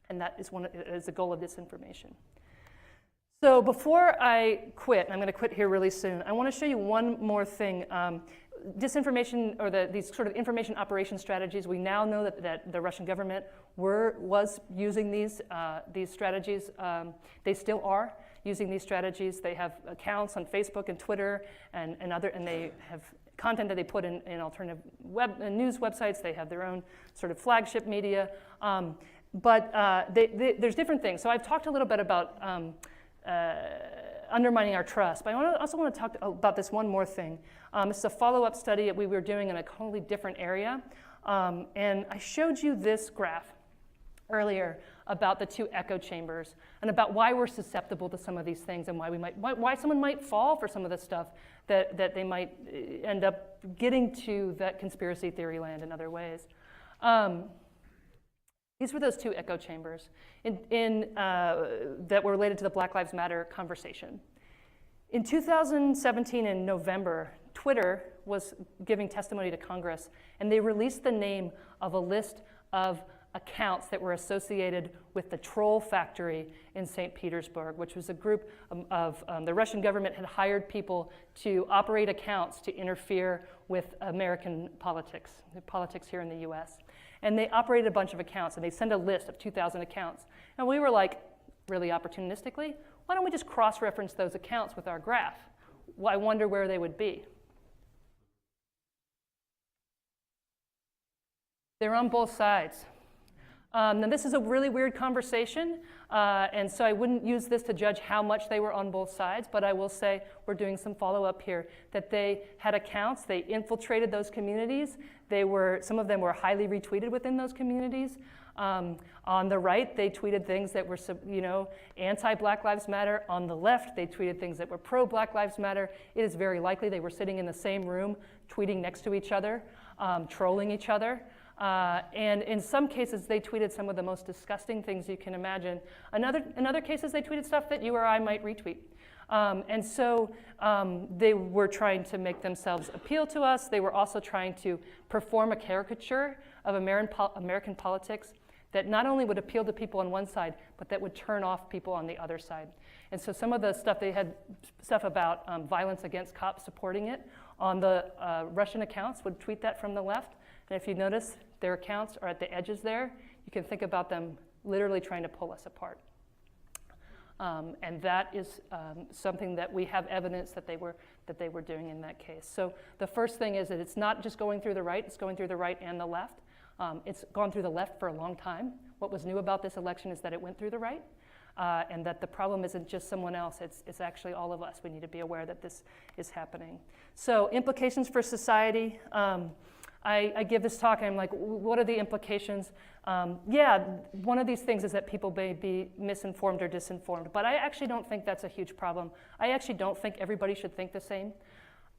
And that is the goal of disinformation. So before I quit, and I'm going to quit here really soon, I want to show you one more thing. Disinformation, or these sort of information operation strategies, we now know that the Russian government was using these strategies. They still are using these strategies. They have accounts on Facebook and Twitter and they have content that they put in alternative news websites. They have their own sort of flagship media. But there's different things. So I've talked a little bit about undermining our trust, but I also want to talk about this one more thing. It's a follow-up study that we were doing in a totally different area. And I showed you this graph earlier about the two echo chambers and about why we're susceptible to some of these things and why someone might fall for some of the stuff that they might end up getting to that conspiracy theory land in other ways. These were those two echo chambers that were related to the Black Lives Matter conversation. In 2017, in November, Twitter was giving testimony to Congress, and they released the name of a list of accounts that were associated with the Troll Factory in St. Petersburg, which was a group of the Russian government had hired people to operate accounts to interfere with American politics, the politics here in the US. And they operated a bunch of accounts, and they sent a list of 2,000 accounts. And we were like, really opportunistically, why don't we just cross-reference those accounts with our graph? Well, I wonder where they would be. They're on both sides. Now this is a really weird conversation, and so I wouldn't use this to judge how much they were on both sides, but I will say we're doing some follow-up here, that they had accounts, they infiltrated those communities, some of them were highly retweeted within those communities. On the right, they tweeted things that were, anti-Black Lives Matter. On the left, they tweeted things that were pro-Black Lives Matter. It is very likely they were sitting in the same room, tweeting next to each other, trolling each other. And in some cases, they tweeted some of the most disgusting things you can imagine. In other cases, they tweeted stuff that you or I might retweet. And so they were trying to make themselves appeal to us. They were also trying to perform a caricature of American politics that not only would appeal to people on one side, but that would turn off people on the other side. And so some of the stuff, they had stuff about violence against cops supporting it. On the Russian accounts would tweet that from the left. And if you notice, their accounts are at the edges there. You can think about them literally trying to pull us apart. And that is something that we have evidence that they were doing in that case. So the first thing is that it's not just going through the right, it's going through the right and the left. It's gone through the left for a long time. What was new about this election is that it went through the right, and that the problem isn't just someone else, it's actually all of us. We need to be aware that this is happening. So implications for society. I give this talk and I'm like, what are the implications? One of these things is that people may be misinformed or disinformed, but I actually don't think that's a huge problem. I actually don't think everybody should think the same.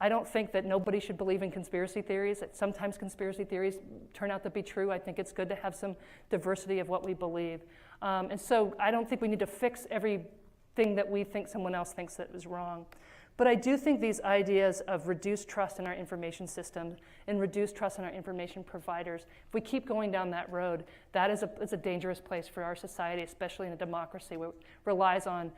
I don't think that nobody should believe in conspiracy theories. That sometimes conspiracy theories turn out to be true. I think it's good to have some diversity of what we believe. And so I don't think we need to fix everything that we think someone else thinks that is wrong. But I do think these ideas of reduced trust in our information systems and reduced trust in our information providers, if we keep going down that road, that is a dangerous place for our society, especially in a democracy where it relies on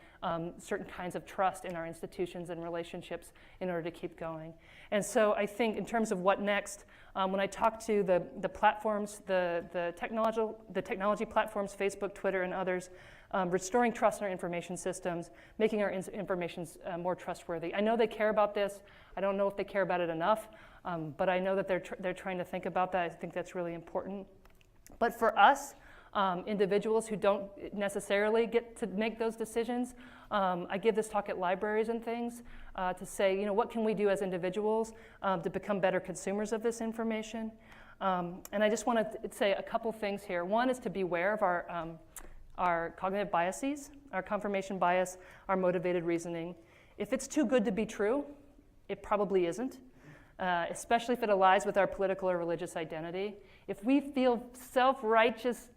certain kinds of trust in our institutions and relationships in order to keep going. And so I think in terms of what next, when I talk to the platforms, the technology platforms, Facebook, Twitter, and others, restoring trust in our information systems, making our information more trustworthy. I know they care about this. I don't know if they care about it enough, but I know that they're trying to think about that. I think that's really important. But for us, individuals who don't necessarily get to make those decisions, I give this talk at libraries and things to say, what can we do as individuals to become better consumers of this information? And I just want to say a couple things here. One is to be aware of our cognitive biases, our confirmation bias, our motivated reasoning. If it's too good to be true, it probably isn't, especially if it aligns with our political or religious identity. If we feel self-righteous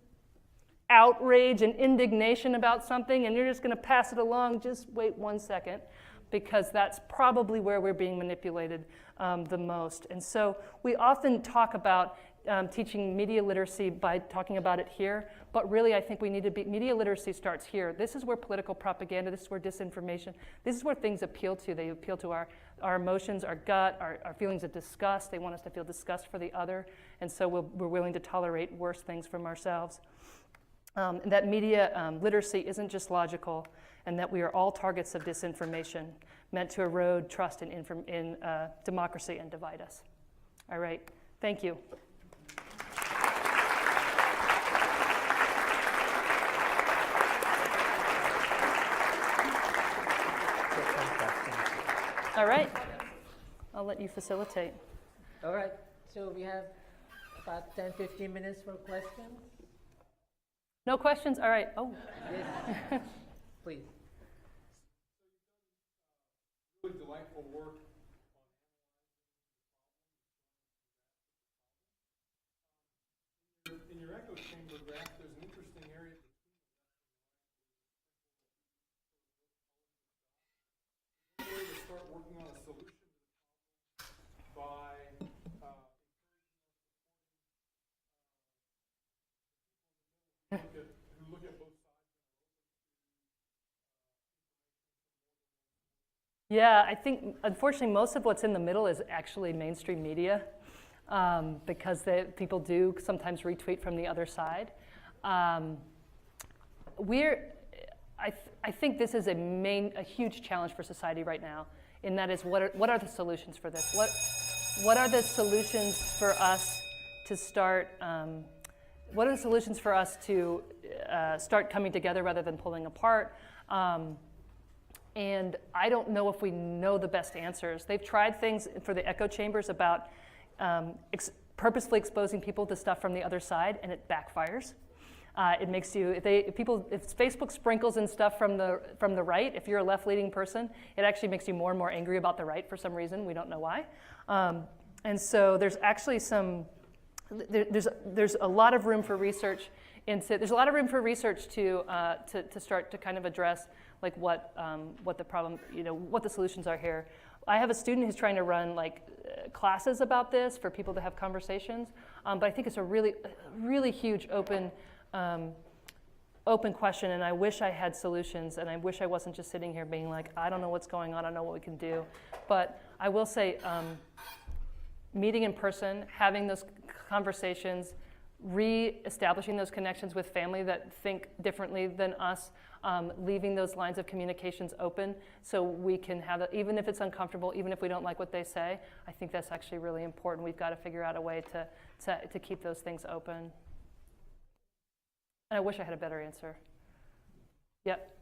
outrage and indignation about something and you're just going to pass it along, just wait 1 second, because that's probably where we're being manipulated the most. And so we often talk about teaching media literacy by talking about it here, but really I think we need to media literacy starts here. This is where political propaganda, this is where disinformation, this is where things appeal to. They appeal to our emotions, our gut, our feelings of disgust. They want us to feel disgust for the other, and so we're willing to tolerate worse things from ourselves. And that media literacy isn't just logical, and that we are all targets of disinformation meant to erode trust in democracy and divide us. All right, thank you. All right, I'll let you facilitate. All right, so we have about 10-15 minutes for questions. No questions? All right. Oh. Yes, please. Really delightful work on in your echo chamber graph. There's an interesting area to start working on a solution by who look at both sides. Yeah, I think, unfortunately, most of what's in the middle is actually mainstream media because people do sometimes retweet from the other side. I think this is a huge challenge for society right now, and that is what are the solutions for this? What are the solutions for us to start, what are the solutions for us to start coming together rather than pulling apart? And I don't know if we know the best answers. They've tried things for the echo chambers about purposefully exposing people to stuff from the other side, and it backfires. It makes you, if Facebook sprinkles in stuff from the right, if you're a left-leaning person, it actually makes you more and more angry about the right for some reason. We don't know why. And so there's actually there's a lot of room for research there's a lot of room for research to start to kind of address like what the problem, what the solutions are here. I have a student who's trying to run classes about this for people to have conversations, but I think it's a really huge open question, and I wish I had solutions, and I wish I wasn't just sitting here being like, I don't know what's going on, I don't know what we can do. But I will say, meeting in person, having those conversations, re-establishing those connections with family that think differently than us, leaving those lines of communications open so we can have it, even if it's uncomfortable, even if we don't like what they say. I think that's actually really important. We've got to figure out a way to keep those things open. And I wish I had a better answer. Yep.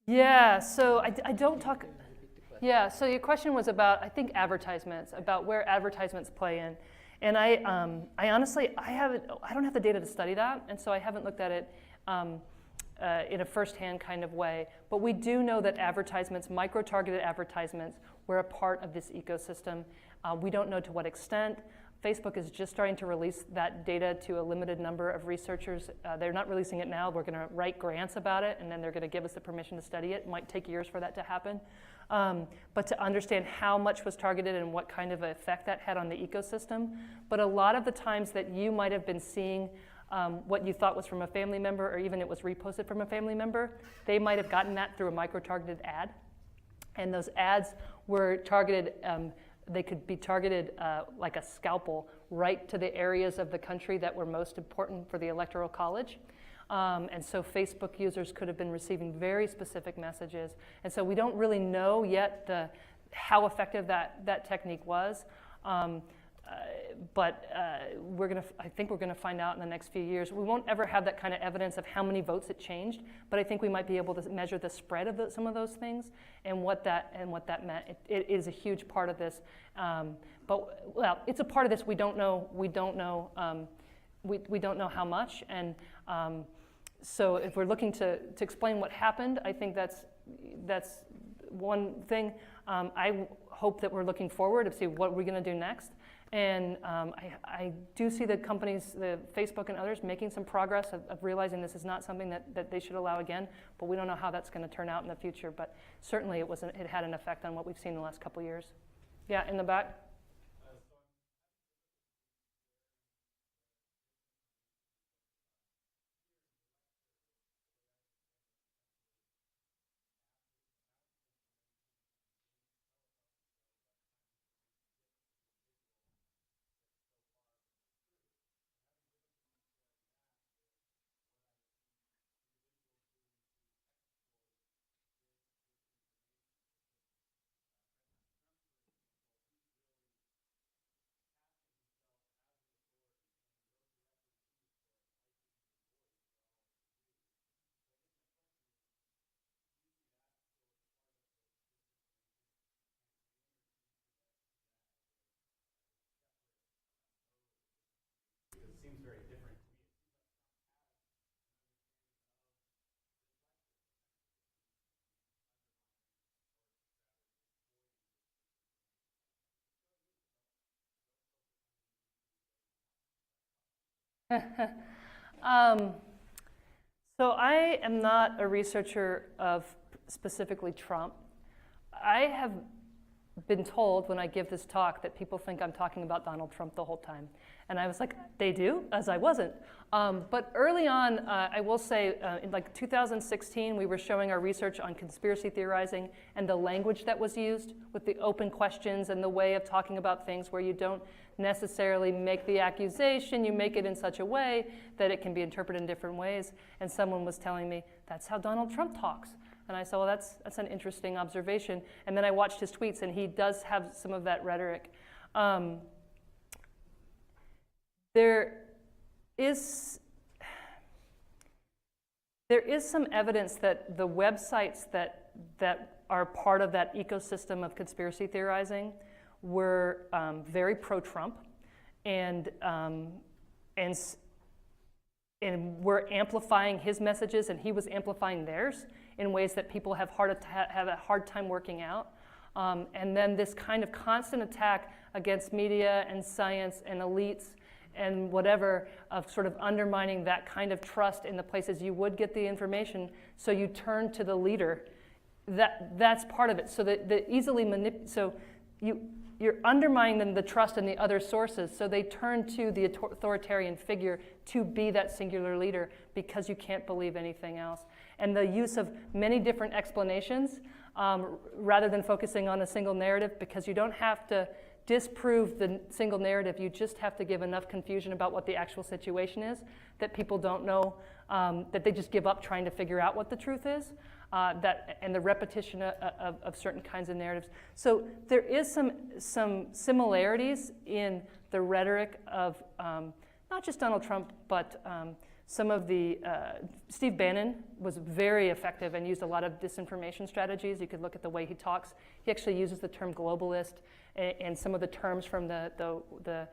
Yeah, so I don't talk. Yeah, so your question was about, I think, advertisements, about where advertisements play in. And I honestly, I don't have the data to study that, and so I haven't looked at it in a firsthand kind of way. But we do know that advertisements, micro-targeted advertisements, were a part of this ecosystem. We don't know to what extent. Facebook is just starting to release that data to a limited number of researchers. They're not releasing it now. We're going to write grants about it, and then they're going to give us the permission to study it. It might take years for that to happen. But to understand how much was targeted and what kind of effect that had on the ecosystem. But a lot of the times that you might have been seeing what you thought was from a family member, or even it was reposted from a family member, they might have gotten that through a micro-targeted ad. And those ads were targeted, they could be targeted like a scalpel right to the areas of the country that were most important for the Electoral College. And so Facebook users could have been receiving very specific messages. And so we don't really know yet how effective that technique was. But I think we're going to find out in the next few years. We won't ever have that kind of evidence of how many votes it changed, but I think we might be able to measure the spread of some of those things and what that meant. It is a huge part of this, but well, it's a part of this. We don't know. We don't know how much. And so if we're looking to explain what happened, I think that's one thing. I hope that we're looking forward to see what we're going to do next. And I do see the companies, the Facebook and others, making some progress of realizing this is not something that they should allow again, but we don't know how that's going to turn out in the future. But certainly it had an effect on what we've seen in the last couple of years. Yeah, in the back. Seems very different. So I am not a researcher of specifically Trump. I have been told when I give this talk that people think I'm talking about Donald Trump the whole time. And I was like, they do? As I wasn't. But early on, I will say, in like 2016, we were showing our research on conspiracy theorizing and the language that was used with the open questions and the way of talking about things where you don't necessarily make the accusation, you make it in such a way that it can be interpreted in different ways. And someone was telling me, that's how Donald Trump talks. And I said, well, that's an interesting observation. And then I watched his tweets, and he does have some of that rhetoric. There is some evidence that the websites that are part of that ecosystem of conspiracy theorizing were very pro-Trump and were amplifying his messages, and he was amplifying theirs in ways that people have a hard time working out. And then this kind of constant attack against media and science and elites and whatever, of sort of undermining that kind of trust in the places you would get the information, so you turn to the leader. That's part of it. So you're undermining the trust in the other sources, so they turn to the authoritarian figure to be that singular leader because you can't believe anything else. And the use of many different explanations rather than focusing on a single narrative, because you don't have to disprove the single narrative, you just have to give enough confusion about what the actual situation is that people don't know, that they just give up trying to figure out what the truth is, and the repetition of certain kinds of narratives. So there is some similarities in the rhetoric of not just Donald Trump, but some of the, Steve Bannon was very effective and used a lot of disinformation strategies. You could look at the way he talks. He actually uses the term globalist and some of the terms from the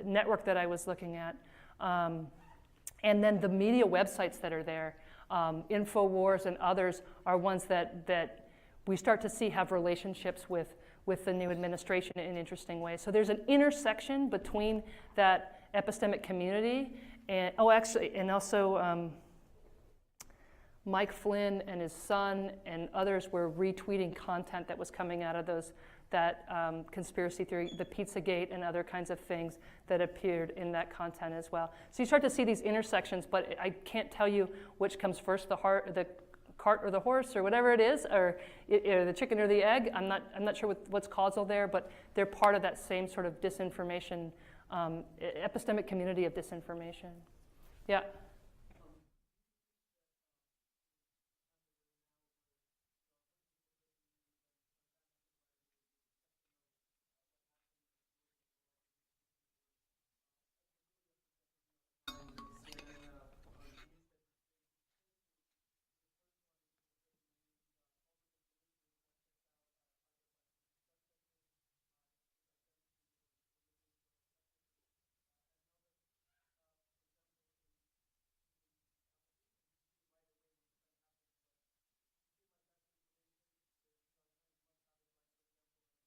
network that I was looking at. And then the media websites that are there, InfoWars and others, are ones that we start to see have relationships with the new administration in interesting ways. So there's an intersection between that epistemic community and also Mike Flynn and his son and others were retweeting content that was coming out of that conspiracy theory, the Pizzagate and other kinds of things that appeared in that content as well. So you start to see these intersections, but I can't tell you which comes first, the cart or the horse or whatever it is, or the chicken or the egg. I'm not sure what's causal there, but they're part of that same sort of disinformation, epistemic community of disinformation. Yeah.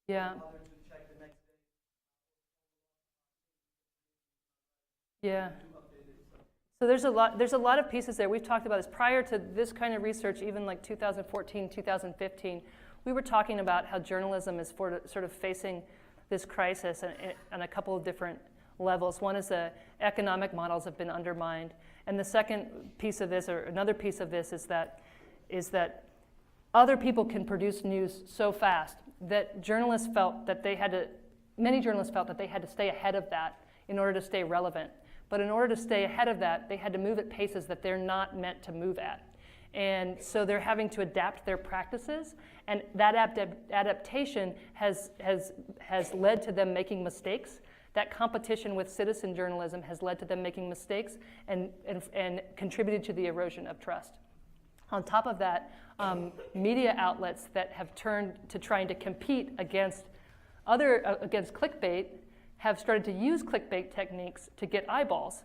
Yeah. Yeah. So there's a lot of pieces there. We've talked about this prior to this kind of research, even like 2014, 2015. We were talking about how journalism is sort of facing this crisis on a couple of different levels. One is the economic models have been undermined, and the second piece of this, or another piece of this, is that other people can produce news so fast that many journalists felt that they had to stay ahead of that in order to stay relevant. But in order to stay ahead of that, they had to move at paces that they're not meant to move at. And so they're having to adapt their practices, and that adaptation has led to them making mistakes. That competition with citizen journalism has led to them making mistakes and contributed to the erosion of trust. On top of that, media outlets that have turned to trying to compete against clickbait have started to use clickbait techniques to get eyeballs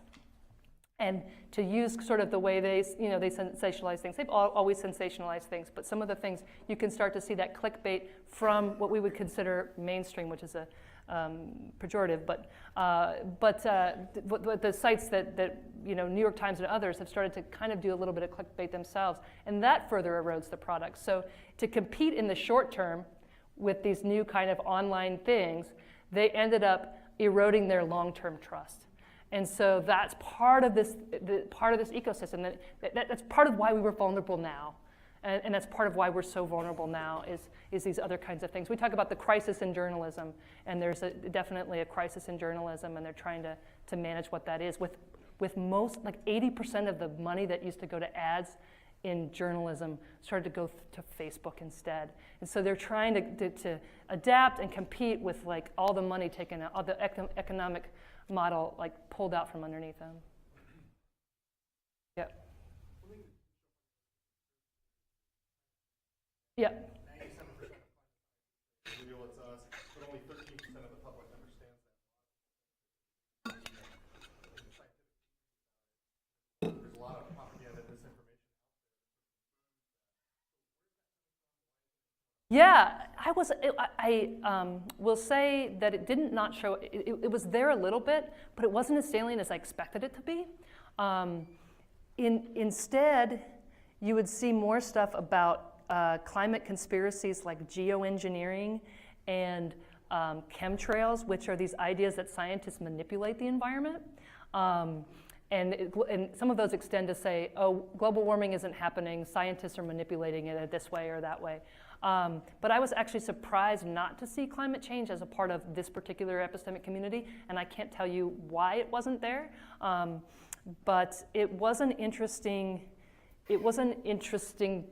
and to use sort of the way they sensationalize things. They've always sensationalized things, but some of the things you can start to see that clickbait from what we would consider mainstream, which is a pejorative, but the sites that New York Times and others have started to kind of do a little bit of clickbait themselves, and that further erodes the product. So to compete in the short term with these new kind of online things, they ended up eroding their long-term trust. And so that's part of this ecosystem. That's part of why we were vulnerable now. And that's part of why we're so vulnerable now is these other kinds of things. We talk about the crisis in journalism, and there's definitely a crisis in journalism, and they're trying to manage what that is. With most, like 80% of the money that used to go to ads in journalism started to go to Facebook instead. And so they're trying to adapt and compete with like all the money taken out, all the economic model like pulled out from underneath them. Yeah. Yeah. 97% real it's us, but only 13% of the public understands that. There's a lot of propaganda, disinformation. Yeah, I will say that it did not show, it was there a little bit, but it wasn't as salient as I expected it to be. Instead, you would see more stuff about climate conspiracies like geoengineering and chemtrails, which are these ideas that scientists manipulate the environment. And some of those extend to say, oh, global warming isn't happening, scientists are manipulating it this way or that way. But I was actually surprised not to see climate change as a part of this particular epistemic community, and I can't tell you why it wasn't there. But it was an interesting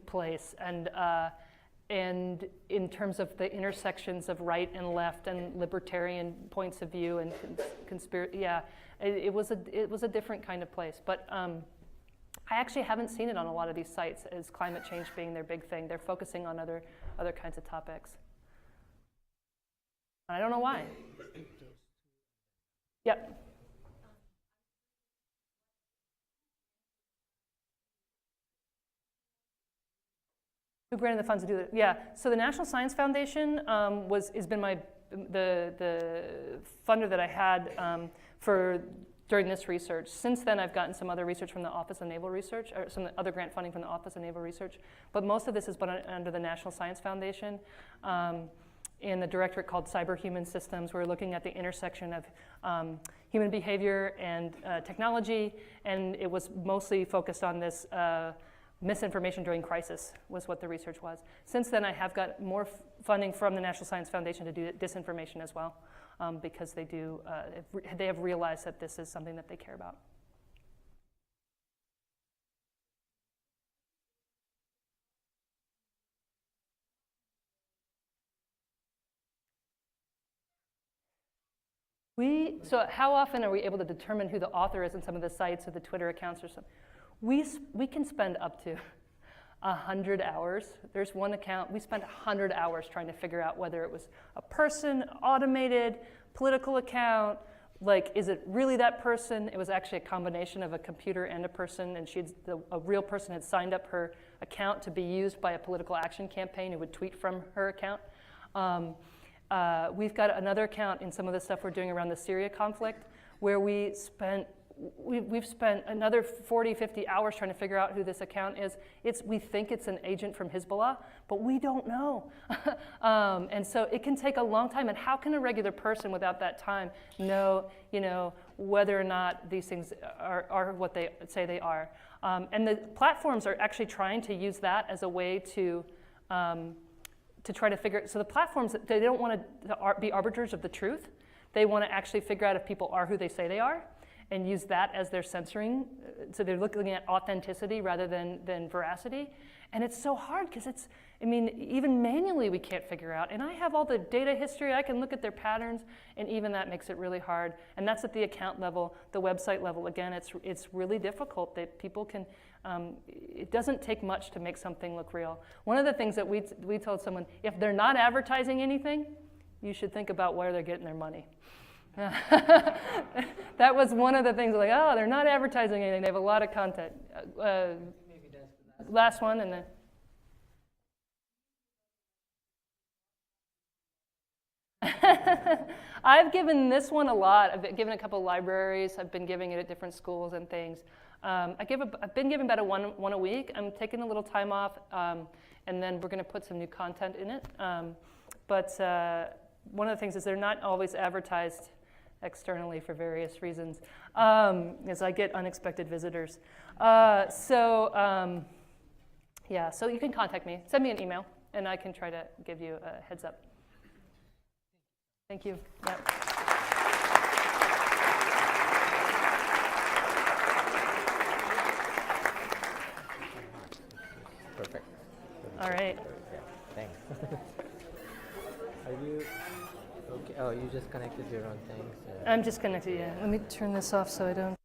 place, and in terms of the intersections of right and left and libertarian points of view and conspiracy, yeah, it was a different kind of place. But I actually haven't seen it on a lot of these sites as climate change being their big thing. They're focusing on other kinds of topics. I don't know why. Yep. Who granted the funds to do that? Yeah. So the National Science Foundation has been the funder that I had during this research. Since then, I've gotten some other research from the Office of Naval Research, or some other grant funding from the Office of Naval Research. But most of this has been under the National Science Foundation. In the directorate called Cyber Human Systems, we're looking at the intersection of human behavior and technology, and it was mostly focused on this misinformation during crisis was what the research was. Since then, I have got more funding from the National Science Foundation to do disinformation as well, because they have realized that this is something that they care about. So how often are we able to determine who the author is in some of the sites or the Twitter accounts or something? We can spend up to 100 hours. There's one account, we spent 100 hours trying to figure out whether it was a person, automated, political account, like, is it really that person? It was actually a combination of a computer and a person, and a real person had signed up her account to be used by a political action campaign who would tweet from her account. We've got another account in some of the stuff we're doing around the Syria conflict, where we've spent another 40, 50 hours trying to figure out who this account is. We think it's an agent from Hezbollah, but we don't know. And so it can take a long time. And how can a regular person without that time know, whether or not these things are what they say they are? And the platforms are actually trying to use that as a way to try to figure. So the platforms, they don't want to be arbiters of the truth. They want to actually figure out if people are who they say they are, and use that as their censoring. So they're looking at authenticity rather than veracity. And it's so hard because even manually we can't figure out. And I have all the data history, I can look at their patterns, and even that makes it really hard. And that's at the account level, the website level. Again, it's really difficult that people can, it doesn't take much to make something look real. One of the things that we told someone, if they're not advertising anything, you should think about where they're getting their money. That was one of the things, like, oh, they're not advertising anything. They have a lot of content. Maybe that's the last one, and then. I've given this one a lot. I've given a couple libraries. I've been giving it at different schools and things. I've been giving about one a week. I'm taking a little time off, and then we're going to put some new content in it. but one of the things is they're not always advertised externally for various reasons, as I get unexpected visitors. Yeah, so you can contact me. Send me an email, and I can try to give you a heads up. Thank you. Yeah. Perfect. All right. Yeah, thanks. Are you okay? Oh, you just connected your own thing. So. I'm just connected, yeah. Let me turn this off so I don't.